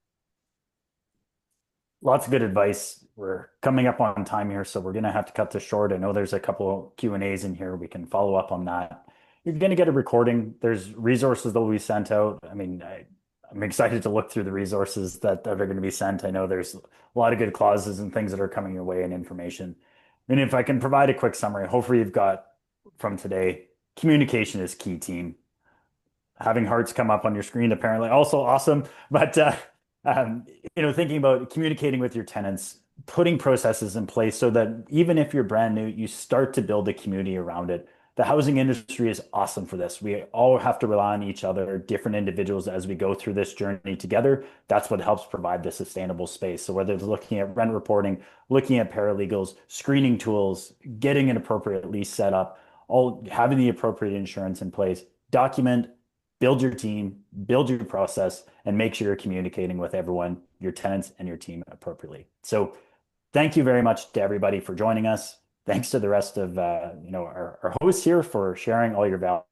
Lots of good advice. We're coming up on time here, so we're going to have to cut this short. I know there's a couple Q&As in here. We can follow up on that. You're going to get a recording. There's resources that will be sent out. I mean, I'm excited to look through the resources that are going to be sent. I know there's a lot of good clauses and things that are coming your way and information. And if I can provide a quick summary, hopefully you've got from today, communication is key, team. Having hearts come up on your screen, apparently also awesome. But thinking about communicating with your tenants, putting processes in place so that even if you're brand new, you start to build a community around it. The housing industry is awesome for this. We all have to rely on each other, different individuals as we go through this journey together. That's what helps provide the sustainable space. So whether it's looking at rent reporting, looking at paralegals, screening tools, getting an appropriate lease set up, all having the appropriate insurance in place, document, build your team, build your process, and make sure you're communicating with everyone, your tenants and your team appropriately. So thank you very much to everybody for joining us. Thanks to the rest of our hosts here for sharing all your valuable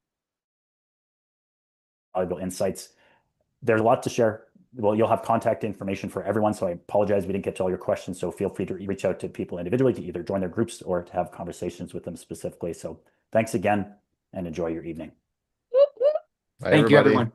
insights. There's a lot to share. Well, you'll have contact information for everyone, so I apologize we didn't get to all your questions. So feel free to reach out to people individually to either join their groups or to have conversations with them specifically. So thanks again and enjoy your evening. Bye, Thank you, everybody. everyone.